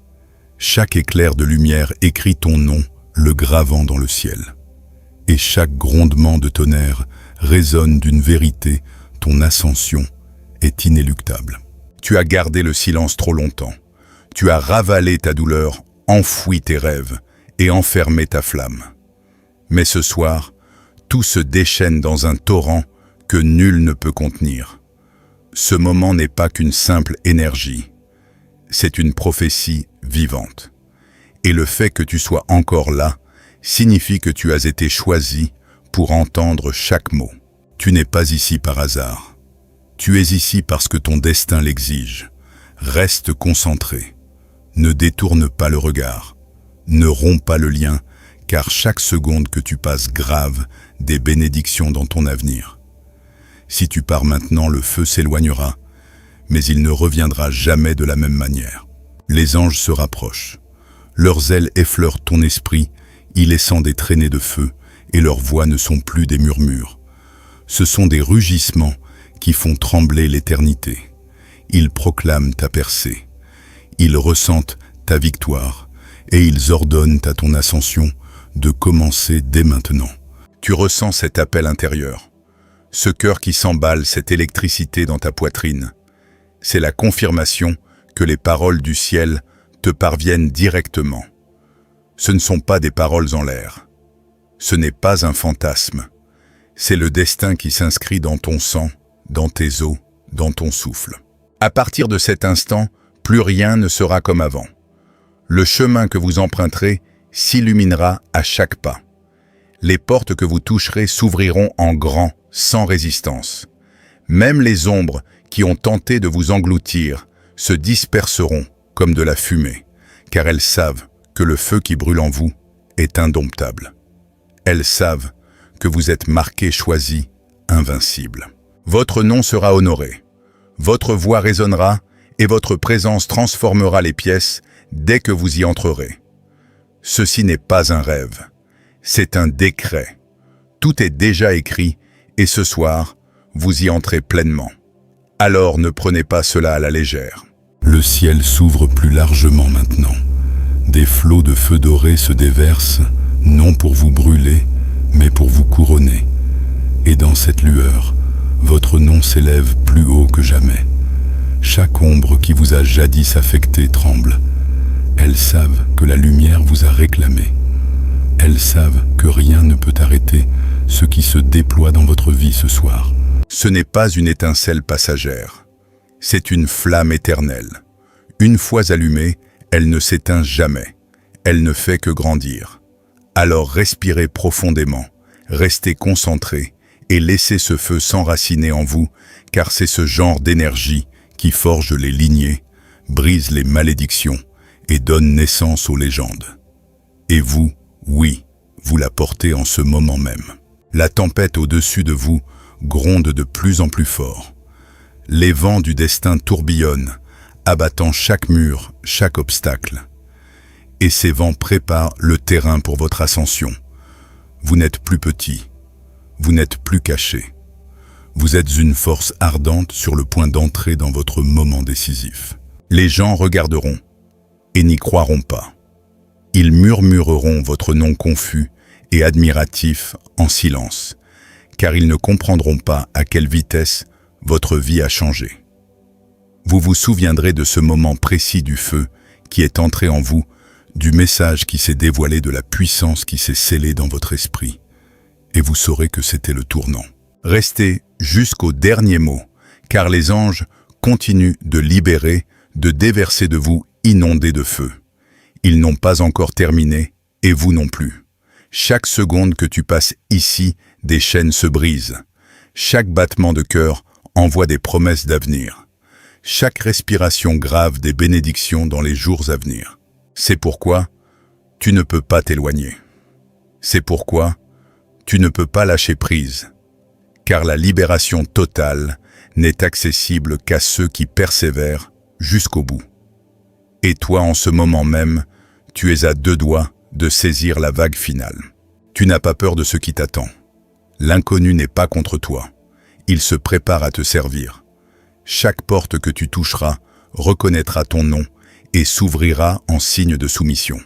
Chaque éclair de lumière écrit ton nom, le gravant dans le ciel. Et chaque grondement de tonnerre résonne d'une vérité, ton ascension est inéluctable. Tu as gardé le silence trop longtemps. Tu as ravalé ta douleur, enfoui tes rêves et enfermé ta flamme. Mais ce soir, tout se déchaîne dans un torrent que nul ne peut contenir. Ce moment n'est pas qu'une simple énergie. C'est une prophétie vivante. Et le fait que tu sois encore là signifie que tu as été choisi pour entendre chaque mot. Tu n'es pas ici par hasard. Tu es ici parce que ton destin l'exige. Reste concentré. Ne détourne pas le regard. Ne romps pas le lien, car chaque seconde que tu passes grave des bénédictions dans ton avenir. Si tu pars maintenant, le feu s'éloignera, mais il ne reviendra jamais de la même manière. Les anges se rapprochent. Leurs ailes effleurent ton esprit, y laissant des traînées de feu, et leurs voix ne sont plus des murmures. Ce sont des rugissements qui font trembler l'éternité. Ils proclament ta percée. Ils ressentent ta victoire, et ils ordonnent à ton ascension de commencer dès maintenant. Tu ressens cet appel intérieur, ce cœur qui s'emballe, cette électricité dans ta poitrine. C'est la confirmation que les paroles du ciel te parviennent directement. Ce ne sont pas des paroles en l'air. Ce n'est pas un fantasme. C'est le destin qui s'inscrit dans ton sang, dans tes os, dans ton souffle. À partir de cet instant, plus rien ne sera comme avant. Le chemin que vous emprunterez s'illuminera à chaque pas. Les portes que vous toucherez s'ouvriront en grand, sans résistance. Même les ombres qui ont tenté de vous engloutir se disperseront comme de la fumée, car elles savent que le feu qui brûle en vous est indomptable. Elles savent que vous êtes marqué, choisi, invincible. Votre nom sera honoré, votre voix résonnera et votre présence transformera les pièces dès que vous y entrerez. Ceci n'est pas un rêve, c'est un décret. Tout est déjà écrit et ce soir, vous y entrez pleinement. Alors ne prenez pas cela à la légère. Le ciel s'ouvre plus largement maintenant. Des flots de feu doré se déversent, non pour vous brûler, mais pour vous couronner. Et dans cette lueur, votre nom s'élève plus haut que jamais. Chaque ombre qui vous a jadis affecté tremble. Elles savent que la lumière vous a réclamé. Elles savent que rien ne peut arrêter ce qui se déploie dans votre vie ce soir. Ce n'est pas une étincelle passagère. C'est une flamme éternelle. Une fois allumée, elle ne s'éteint jamais. Elle ne fait que grandir. Alors respirez profondément, restez concentrés et laissez ce feu s'enraciner en vous, car c'est ce genre d'énergie qui forge les lignées, brise les malédictions et donne naissance aux légendes. Et vous, oui, vous la portez en ce moment même. La tempête au-dessus de vous gronde de plus en plus fort. Les vents du destin tourbillonnent, abattant chaque mur, chaque obstacle. Et ces vents préparent le terrain pour votre ascension. Vous n'êtes plus petit, vous n'êtes plus caché. Vous êtes une force ardente sur le point d'entrer dans votre moment décisif. Les gens regarderont et n'y croiront pas. Ils murmureront votre nom confus et admiratif en silence, car ils ne comprendront pas à quelle vitesse votre vie a changé. Vous vous souviendrez de ce moment précis du feu qui est entré en vous, du message qui s'est dévoilé, de la puissance qui s'est scellée dans votre esprit, et vous saurez que c'était le tournant. Restez jusqu'au dernier mot, car les anges continuent de libérer, de déverser de vous inondés de feu. Ils n'ont pas encore terminé, et vous non plus. Chaque seconde que tu passes ici, des chaînes se brisent. Chaque battement de cœur envoie des promesses d'avenir. Chaque respiration grave des bénédictions dans les jours à venir. C'est pourquoi tu ne peux pas t'éloigner. C'est pourquoi tu ne peux pas lâcher prise. Car la libération totale n'est accessible qu'à ceux qui persévèrent jusqu'au bout. Et toi, en ce moment même, tu es à 2 doigts de saisir la vague finale. Tu n'as pas peur de ce qui t'attend. L'inconnu n'est pas contre toi. Il se prépare à te servir. Chaque porte que tu toucheras reconnaîtra ton nom et s'ouvrira en signe de soumission.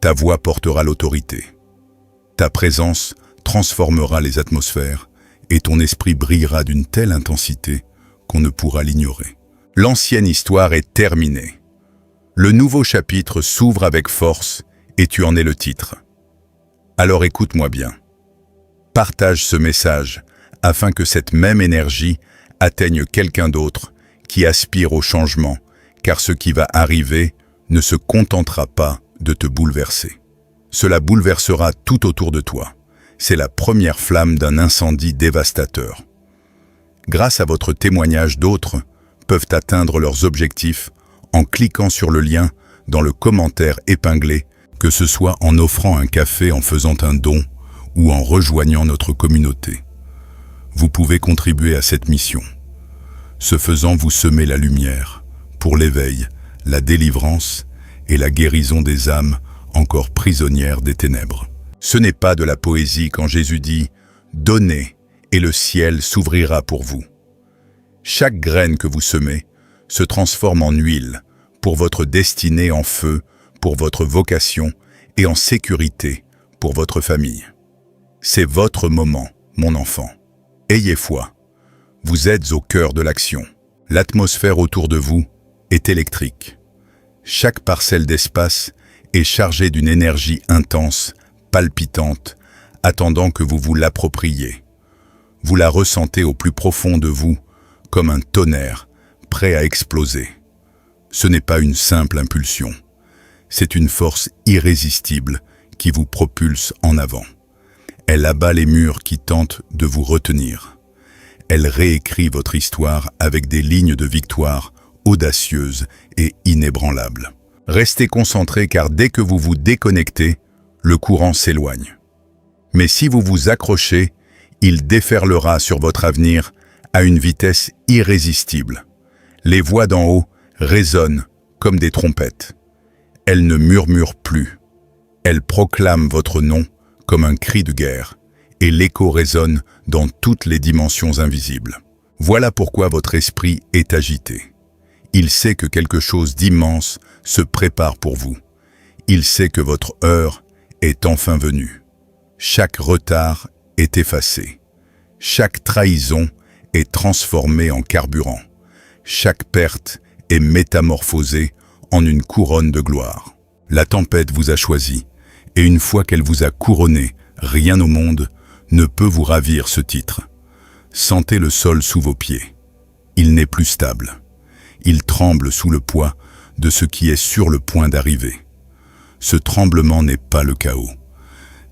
Ta voix portera l'autorité. Ta présence transformera les atmosphères et ton esprit brillera d'une telle intensité qu'on ne pourra l'ignorer. L'ancienne histoire est terminée. Le nouveau chapitre s'ouvre avec force et tu en es le titre. Alors écoute-moi bien. Partage ce message afin que cette même énergie atteigne quelqu'un d'autre qui aspire au changement, car ce qui va arriver ne se contentera pas de te bouleverser. Cela bouleversera tout autour de toi. C'est la première flamme d'un incendie dévastateur. Grâce à votre témoignage, d'autres peuvent atteindre leurs objectifs en cliquant sur le lien dans le commentaire épinglé, que ce soit en offrant un café, en faisant un don ou en rejoignant notre communauté. Vous pouvez contribuer à cette mission. Ce faisant, vous semez la lumière pour l'éveil, la délivrance et la guérison des âmes encore prisonnières des ténèbres. Ce n'est pas de la poésie quand Jésus dit « Donnez et le ciel s'ouvrira pour vous ». Chaque graine que vous semez se transforme en huile pour votre destinée, en feu pour votre vocation et en sécurité pour votre famille. C'est votre moment, mon enfant. Ayez foi. Vous êtes au cœur de l'action. L'atmosphère autour de vous est électrique. Chaque parcelle d'espace est chargée d'une énergie intense, palpitante, attendant que vous vous l'appropriez. Vous la ressentez au plus profond de vous, comme un tonnerre, prêt à exploser. Ce n'est pas une simple impulsion. C'est une force irrésistible qui vous propulse en avant. Elle abat les murs qui tentent de vous retenir. Elle réécrit votre histoire avec des lignes de victoire audacieuses et inébranlables. Restez concentrés, car dès que vous vous déconnectez, le courant s'éloigne. Mais si vous vous accrochez, il déferlera sur votre avenir à une vitesse irrésistible. Les voix d'en haut résonnent comme des trompettes. Elles ne murmurent plus. Elles proclament votre nom comme un cri de guerre, et l'écho résonne dans toutes les dimensions invisibles. Voilà pourquoi votre esprit est agité. Il sait que quelque chose d'immense se prépare pour vous. Il sait que votre heure est enfin venue. Chaque retard est effacé. Chaque trahison est transformée en carburant. Chaque perte est métamorphosée en une couronne de gloire. La tempête vous a choisi, et une fois qu'elle vous a couronné, rien au monde ne peut vous ravir ce titre. Sentez le sol sous vos pieds. Il n'est plus stable. Il tremble sous le poids de ce qui est sur le point d'arriver. Ce tremblement n'est pas le chaos.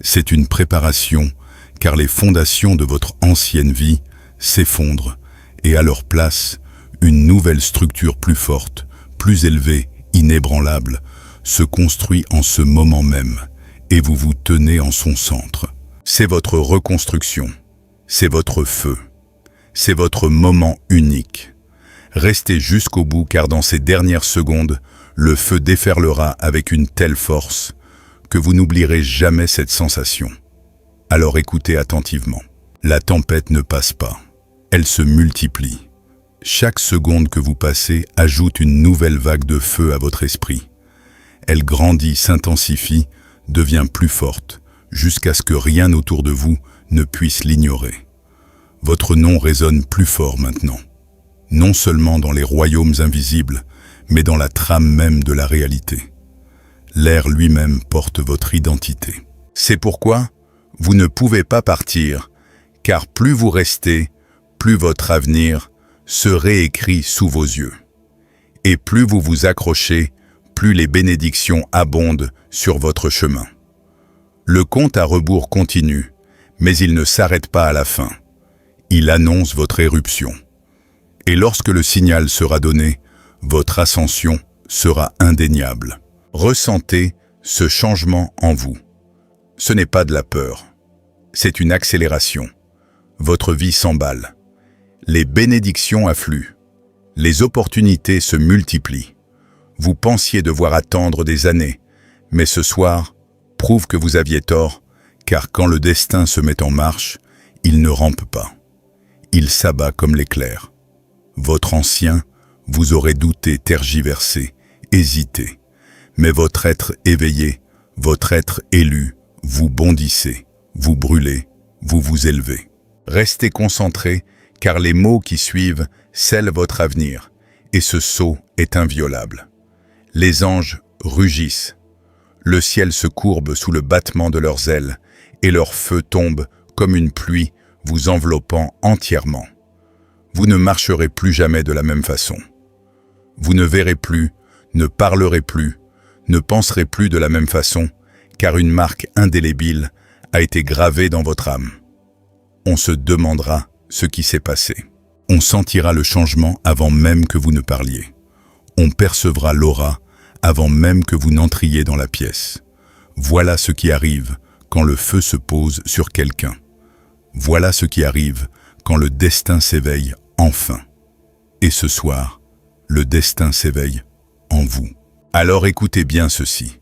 C'est une préparation, car les fondations de votre ancienne vie s'effondrent, et à leur place, une nouvelle structure plus forte, plus élevée, inébranlable, se construit en ce moment même, et vous vous tenez en son centre. C'est votre reconstruction, c'est votre feu, c'est votre moment unique. Restez jusqu'au bout, car dans ces dernières secondes, le feu déferlera avec une telle force que vous n'oublierez jamais cette sensation. Alors écoutez attentivement. La tempête ne passe pas, elle se multiplie. Chaque seconde que vous passez ajoute une nouvelle vague de feu à votre esprit. Elle grandit, s'intensifie, devient plus forte, jusqu'à ce que rien autour de vous ne puisse l'ignorer. Votre nom résonne plus fort maintenant, non seulement dans les royaumes invisibles, mais dans la trame même de la réalité. L'air lui-même porte votre identité. C'est pourquoi vous ne pouvez pas partir, car plus vous restez, plus votre avenir se réécrit sous vos yeux. Et plus vous vous accrochez, plus les bénédictions abondent sur votre chemin. Le compte à rebours continue, mais il ne s'arrête pas à la fin. Il annonce votre éruption. Et lorsque le signal sera donné, votre ascension sera indéniable. Ressentez ce changement en vous. Ce n'est pas de la peur, c'est une accélération. Votre vie s'emballe. Les bénédictions affluent. Les opportunités se multiplient. Vous pensiez devoir attendre des années, mais ce soir prouve que vous aviez tort, car quand le destin se met en marche, il ne rampe pas. Il s'abat comme l'éclair. Votre ancien, vous aurez douté, tergiversé, hésité. Mais votre être éveillé, votre être élu, vous bondissez, vous brûlez, vous vous élevez. Restez concentrés, car les mots qui suivent scellent votre avenir, et ce sceau est inviolable. Les anges rugissent. Le ciel se courbe sous le battement de leurs ailes, et leur feu tombe comme une pluie, vous enveloppant entièrement. Vous ne marcherez plus jamais de la même façon. Vous ne verrez plus, ne parlerez plus, ne penserez plus de la même façon, car une marque indélébile a été gravée dans votre âme. On se demandera ce qui s'est passé. On sentira le changement avant même que vous ne parliez. On percevra l'aura avant même que vous n'entriez dans la pièce. Voilà ce qui arrive quand le feu se pose sur quelqu'un. Voilà ce qui arrive quand le destin s'éveille enfin. Et ce soir, le destin s'éveille en vous. Alors écoutez bien ceci.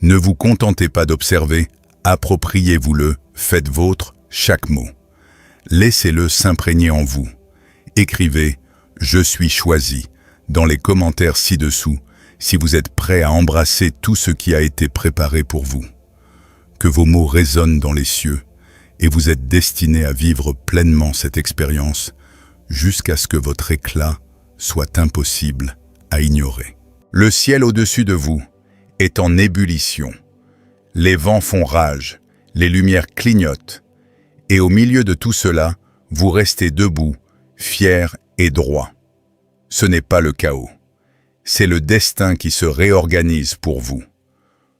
Ne vous contentez pas d'observer, appropriez-vous-le, faites vôtre chaque mot. Laissez-le s'imprégner en vous. Écrivez « Je suis choisi » dans les commentaires ci-dessous si vous êtes prêt à embrasser tout ce qui a été préparé pour vous. Que vos mots résonnent dans les cieux et vous êtes destiné à vivre pleinement cette expérience jusqu'à ce que votre éclat soit impossible à ignorer. Le ciel au-dessus de vous est en ébullition. Les vents font rage, les lumières clignotent. Et au milieu de tout cela, vous restez debout, fier et droit. Ce n'est pas le chaos. C'est le destin qui se réorganise pour vous.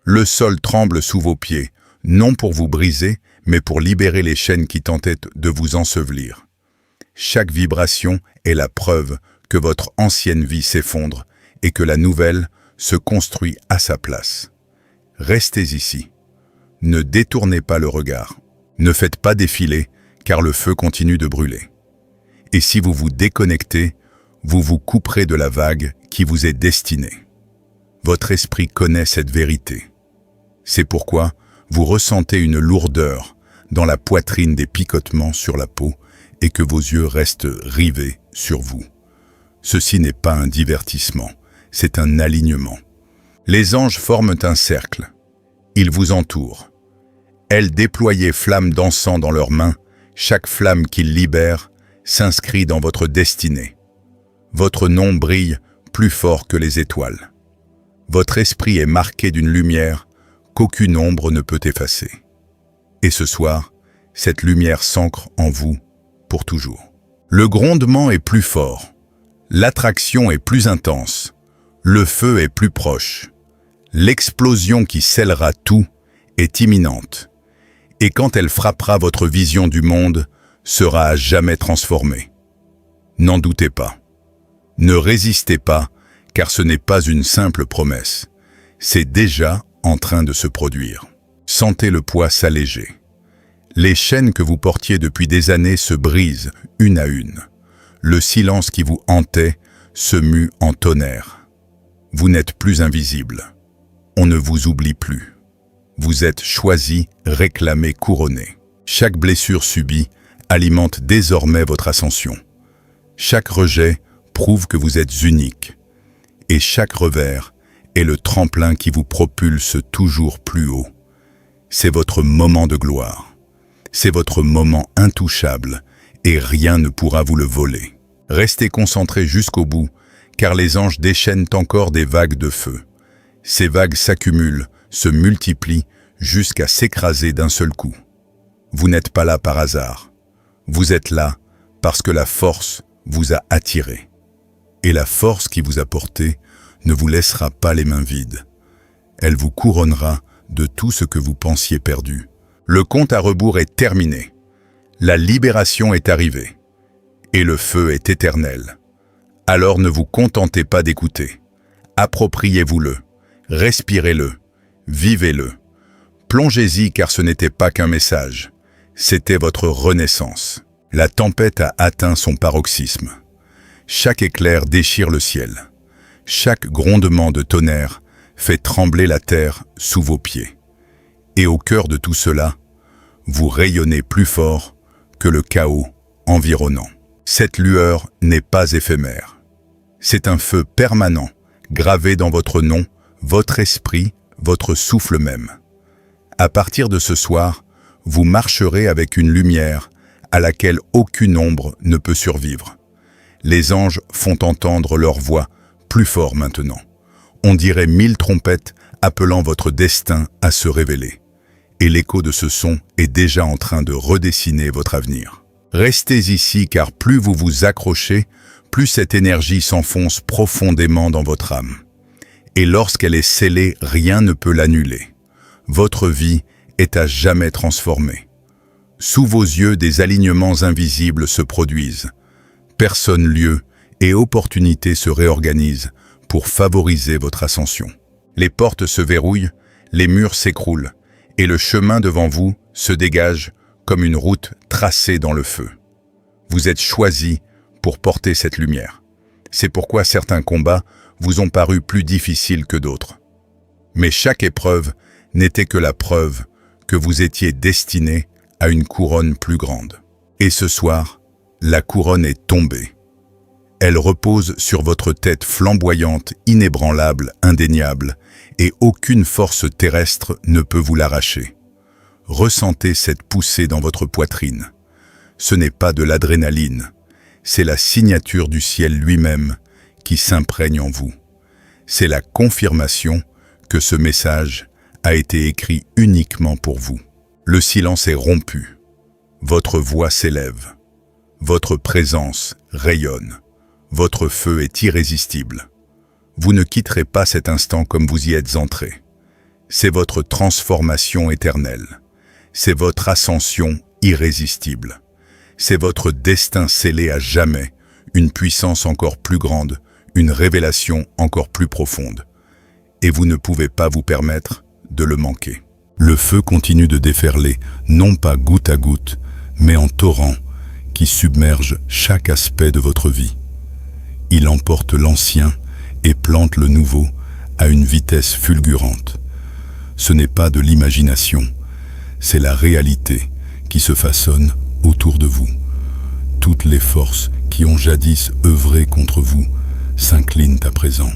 Le sol tremble sous vos pieds, non pour vous briser, mais pour libérer les chaînes qui tentaient de vous ensevelir. Chaque vibration est la preuve que votre ancienne vie s'effondre et que la nouvelle se construit à sa place. Restez ici. Ne détournez pas le regard. Ne faites pas défiler, car le feu continue de brûler. Et si vous vous déconnectez, vous vous couperez de la vague qui vous est destinée. Votre esprit connaît cette vérité. C'est pourquoi vous ressentez une lourdeur dans la poitrine, des picotements sur la peau et que vos yeux restent rivés sur vous. Ceci n'est pas un divertissement, c'est un alignement. Les anges forment un cercle. Ils vous entourent. Elles déployaient flammes d'encens dans leurs mains, chaque flamme qu'ils libèrent s'inscrit dans votre destinée. Votre nom brille plus fort que les étoiles. Votre esprit est marqué d'une lumière qu'aucune ombre ne peut effacer. Et ce soir, cette lumière s'ancre en vous pour toujours. Le grondement est plus fort, l'attraction est plus intense, le feu est plus proche. L'explosion qui scellera tout est imminente. Et quand elle frappera, votre vision du monde sera à jamais transformée. N'en doutez pas. Ne résistez pas, car ce n'est pas une simple promesse. C'est déjà en train de se produire. Sentez le poids s'alléger. Les chaînes que vous portiez depuis des années se brisent une à une. Le silence qui vous hantait se mue en tonnerre. Vous n'êtes plus invisible. On ne vous oublie plus. Vous êtes choisi, réclamé, couronné. Chaque blessure subie alimente désormais votre ascension. Chaque rejet prouve que vous êtes unique. Et chaque revers est le tremplin qui vous propulse toujours plus haut. C'est votre moment de gloire. C'est votre moment intouchable et rien ne pourra vous le voler. Restez concentrés jusqu'au bout, car les anges déchaînent encore des vagues de feu. Ces vagues s'accumulent, se multiplient, jusqu'à s'écraser d'un seul coup. Vous n'êtes pas là par hasard. Vous êtes là parce que la force vous a attiré. Et la force qui vous a porté ne vous laissera pas les mains vides. Elle vous couronnera de tout ce que vous pensiez perdu. Le compte à rebours est terminé. La libération est arrivée. Et le feu est éternel. Alors ne vous contentez pas d'écouter. Appropriez-vous-le. Respirez-le. Vivez-le. Plongez-y car ce n'était pas qu'un message. C'était votre renaissance. La tempête a atteint son paroxysme. Chaque éclair déchire le ciel. Chaque grondement de tonnerre fait trembler la terre sous vos pieds. Et au cœur de tout cela, vous rayonnez plus fort que le chaos environnant. Cette lueur n'est pas éphémère. C'est un feu permanent, gravé dans votre nom, votre esprit, votre souffle même. À partir de ce soir, vous marcherez avec une lumière à laquelle aucune ombre ne peut survivre. Les anges font entendre leur voix plus fort maintenant. On dirait 1000 trompettes appelant votre destin à se révéler. Et l'écho de ce son est déjà en train de redessiner votre avenir. Restez ici car plus vous vous accrochez, plus cette énergie s'enfonce profondément dans votre âme. Et lorsqu'elle est scellée, rien ne peut l'annuler. Votre vie est à jamais transformée. Sous vos yeux, des alignements invisibles se produisent. Personne, lieu et opportunité se réorganisent pour favoriser votre ascension. Les portes se verrouillent, les murs s'écroulent, et le chemin devant vous se dégage comme une route tracée dans le feu. Vous êtes choisi pour porter cette lumière. C'est pourquoi certains combats vous ont paru plus difficiles que d'autres. Mais chaque épreuve n'était que la preuve que vous étiez destiné à une couronne plus grande. Et ce soir, la couronne est tombée. Elle repose sur votre tête flamboyante, inébranlable, indéniable, et aucune force terrestre ne peut vous l'arracher. Ressentez cette poussée dans votre poitrine. Ce n'est pas de l'adrénaline, c'est la signature du ciel lui-même qui s'imprègne en vous. C'est la confirmation que ce message a été écrit uniquement pour vous. Le silence est rompu. Votre voix s'élève. Votre présence rayonne. Votre feu est irrésistible. Vous ne quitterez pas cet instant comme vous y êtes entré. C'est votre transformation éternelle. C'est votre ascension irrésistible. C'est votre destin scellé à jamais, une puissance encore plus grande, une révélation encore plus profonde. Et vous ne pouvez pas vous permettre de le manquer. Le feu continue de déferler, non pas goutte à goutte, mais en torrent qui submerge chaque aspect de votre vie. Il emporte l'ancien et plante le nouveau à une vitesse fulgurante. Ce n'est pas de l'imagination, c'est la réalité qui se façonne autour de vous. Toutes les forces qui ont jadis œuvré contre vous s'inclinent à présent,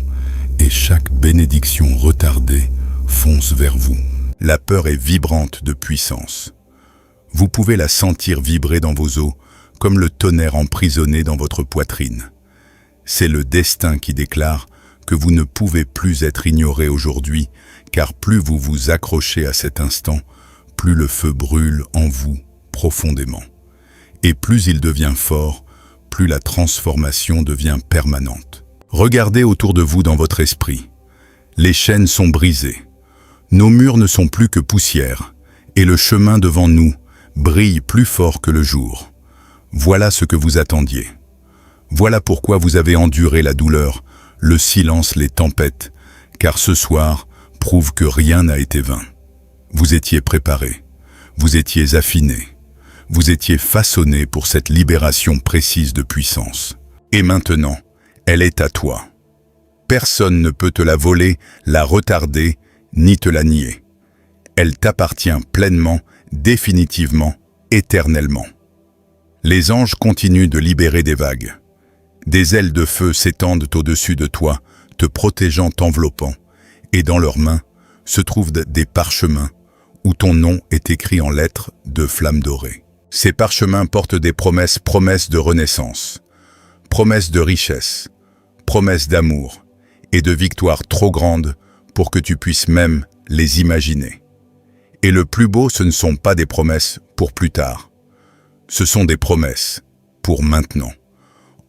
et chaque bénédiction retardée fonce vers vous. La peur est vibrante de puissance. Vous pouvez la sentir vibrer dans vos os, comme le tonnerre emprisonné dans votre poitrine. C'est le destin qui déclare que vous ne pouvez plus être ignoré aujourd'hui, car plus vous vous accrochez à cet instant, plus le feu brûle en vous profondément. Et plus il devient fort, plus la transformation devient permanente. Regardez autour de vous dans votre esprit. Les chaînes sont brisées. Nos murs ne sont plus que poussière, et le chemin devant nous brille plus fort que le jour. Voilà ce que vous attendiez. Voilà pourquoi vous avez enduré la douleur, le silence, les tempêtes, car ce soir prouve que rien n'a été vain. Vous étiez préparé, vous étiez affiné, vous étiez façonné pour cette libération précise de puissance. Et maintenant, elle est à toi. Personne ne peut te la voler, la retarder, ni te la nier. Elle t'appartient pleinement, définitivement, éternellement. Les anges continuent de libérer des vagues. Des ailes de feu s'étendent au-dessus de toi, te protégeant, t'enveloppant, et dans leurs mains se trouvent des parchemins où ton nom est écrit en lettres de flammes dorées. Ces parchemins portent des promesses, promesses de renaissance, promesses de richesse, promesses d'amour et de victoire trop grandes pour que tu puisses même les imaginer. Et le plus beau, ce ne sont pas des promesses pour plus tard. Ce sont des promesses pour maintenant.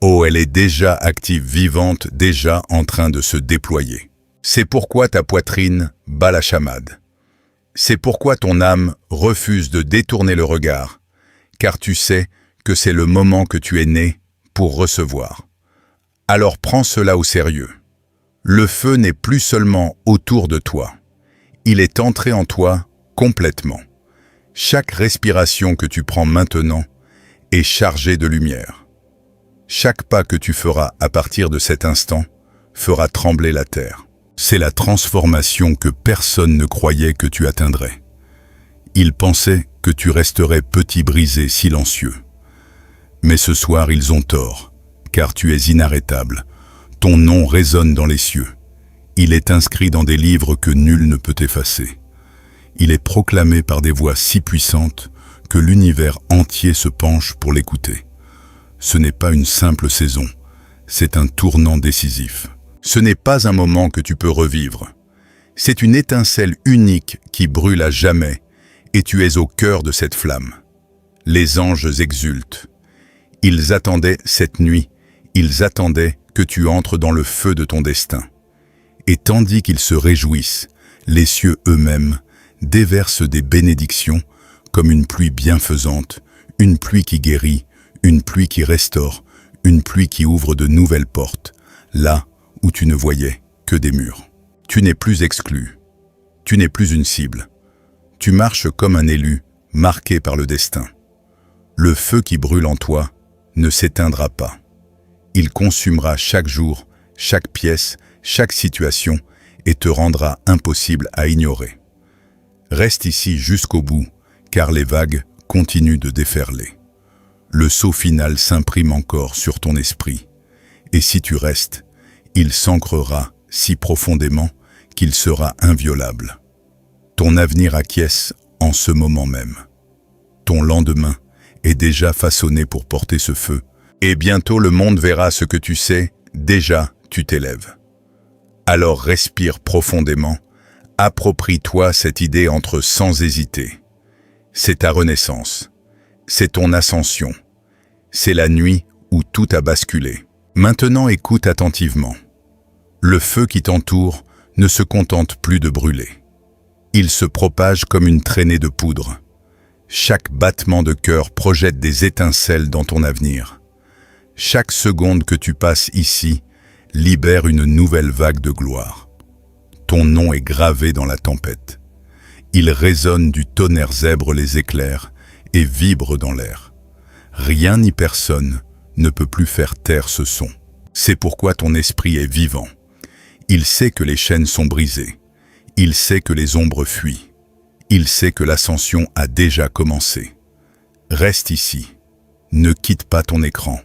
Oh, elle est déjà active, vivante, déjà en train de se déployer. C'est pourquoi ta poitrine bat la chamade. C'est pourquoi ton âme refuse de détourner le regard, car tu sais que c'est le moment que tu es né pour recevoir. Alors prends cela au sérieux. Le feu n'est plus seulement autour de toi. Il est entré en toi complètement. Chaque respiration que tu prends maintenant est chargée de lumière. Chaque pas que tu feras à partir de cet instant fera trembler la terre. C'est la transformation que personne ne croyait que tu atteindrais. Ils pensaient que tu resterais petit, brisé, silencieux. Mais ce soir, ils ont tort, car tu es inarrêtable. Ton nom résonne dans les cieux. Il est inscrit dans des livres que nul ne peut effacer. Il est proclamé par des voix si puissantes que l'univers entier se penche pour l'écouter. Ce n'est pas une simple saison, c'est un tournant décisif. Ce n'est pas un moment que tu peux revivre. C'est une étincelle unique qui brûle à jamais, et tu es au cœur de cette flamme. Les anges exultent. Ils attendaient cette nuit, ils attendaient que tu entres dans le feu de ton destin. Et tandis qu'ils se réjouissent, les cieux eux-mêmes déversent des bénédictions comme une pluie bienfaisante, une pluie qui guérit, une pluie qui restaure, une pluie qui ouvre de nouvelles portes, là où tu ne voyais que des murs. Tu n'es plus exclu, tu n'es plus une cible. Tu marches comme un élu, marqué par le destin. Le feu qui brûle en toi ne s'éteindra pas. Il consumera chaque jour, chaque pièce, chaque situation et te rendra impossible à ignorer. Reste ici jusqu'au bout, car les vagues continuent de déferler. Le sceau final s'imprime encore sur ton esprit. Et si tu restes, il s'ancrera si profondément qu'il sera inviolable. Ton avenir acquiesce en ce moment même. Ton lendemain est déjà façonné pour porter ce feu, et bientôt le monde verra ce que tu sais, déjà tu t'élèves. Alors respire profondément, approprie-toi cette idée entre sans hésiter. C'est ta renaissance, c'est ton ascension, c'est la nuit où tout a basculé. Maintenant écoute attentivement. Le feu qui t'entoure ne se contente plus de brûler. Il se propage comme une traînée de poudre. Chaque battement de cœur projette des étincelles dans ton avenir. Chaque seconde que tu passes ici libère une nouvelle vague de gloire. Ton nom est gravé dans la tempête. Il résonne du tonnerre zèbre les éclairs et vibre dans l'air. Rien ni personne ne peut plus faire taire ce son. C'est pourquoi ton esprit est vivant. Il sait que les chaînes sont brisées. Il sait que les ombres fuient. Il sait que l'ascension a déjà commencé. Reste ici. Ne quitte pas ton écran.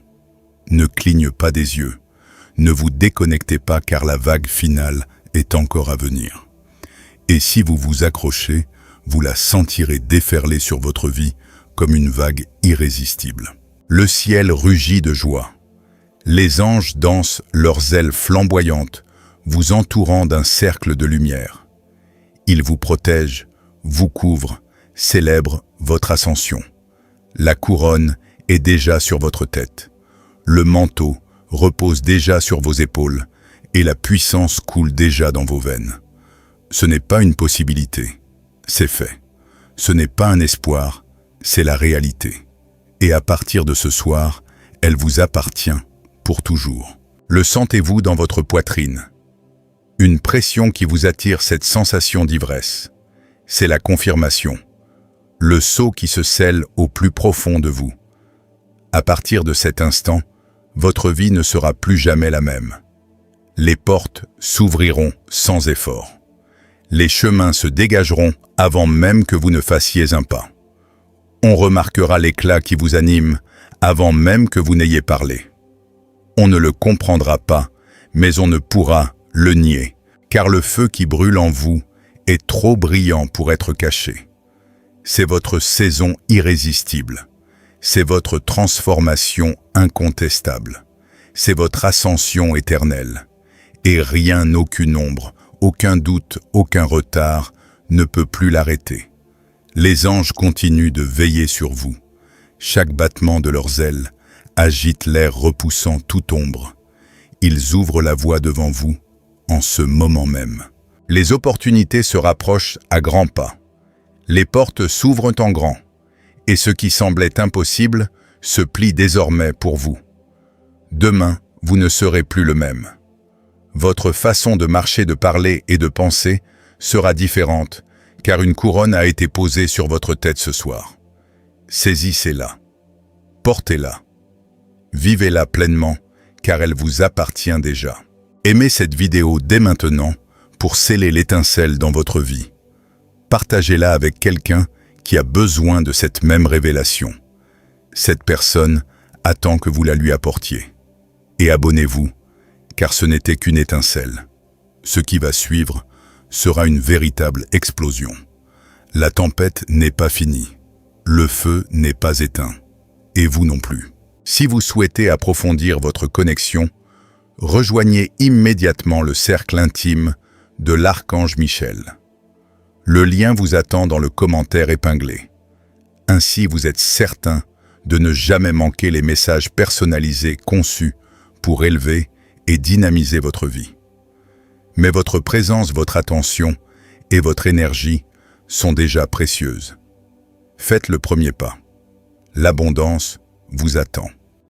Ne cligne pas des yeux. Ne vous déconnectez pas car la vague finale est encore à venir. Et si vous vous accrochez, vous la sentirez déferler sur votre vie comme une vague irrésistible. Le ciel rugit de joie. Les anges dansent leurs ailes flamboyantes, vous entourant d'un cercle de lumière. Ils vous protègent, vous couvrent, célèbrent votre ascension. La couronne est déjà sur votre tête. Le manteau repose déjà sur vos épaules et la puissance coule déjà dans vos veines. Ce n'est pas une possibilité, c'est fait. Ce n'est pas un espoir, c'est la réalité. Et à partir de ce soir, elle vous appartient pour toujours. Le sentez-vous dans votre poitrine. Une pression qui vous attire cette sensation d'ivresse. C'est la confirmation. Le sceau qui se scelle au plus profond de vous. À partir de cet instant, votre vie ne sera plus jamais la même. Les portes s'ouvriront sans effort. Les chemins se dégageront avant même que vous ne fassiez un pas. On remarquera l'éclat qui vous anime avant même que vous n'ayez parlé. On ne le comprendra pas, mais on ne pourra le nier, car le feu qui brûle en vous est trop brillant pour être caché. C'est votre saison irrésistible. C'est votre transformation incontestable. C'est votre ascension éternelle. Et rien, aucune ombre, aucun doute, aucun retard ne peut plus l'arrêter. Les anges continuent de veiller sur vous. Chaque battement de leurs ailes agitent l'air repoussant toute ombre. Ils ouvrent la voie devant vous en ce moment même. Les opportunités se rapprochent à grands pas. Les portes s'ouvrent en grand, et ce qui semblait impossible se plie désormais pour vous. Demain, vous ne serez plus le même. Votre façon de marcher, de parler et de penser sera différente, car une couronne a été posée sur votre tête ce soir. Saisissez-la. Portez-la. Vivez-la pleinement, car elle vous appartient déjà. Aimez cette vidéo dès maintenant pour sceller l'étincelle dans votre vie. Partagez-la avec quelqu'un qui a besoin de cette même révélation. Cette personne attend que vous la lui apportiez. Et abonnez-vous, car ce n'était qu'une étincelle. Ce qui va suivre sera une véritable explosion. La tempête n'est pas finie. Le feu n'est pas éteint. Et vous non plus. Si vous souhaitez approfondir votre connexion, rejoignez immédiatement le cercle intime de l'Archange Michel. Le lien vous attend dans le commentaire épinglé. Ainsi, vous êtes certain de ne jamais manquer les messages personnalisés conçus pour élever et dynamiser votre vie. Mais votre présence, votre attention et votre énergie sont déjà précieuses. Faites le premier pas. L'abondance vous attend.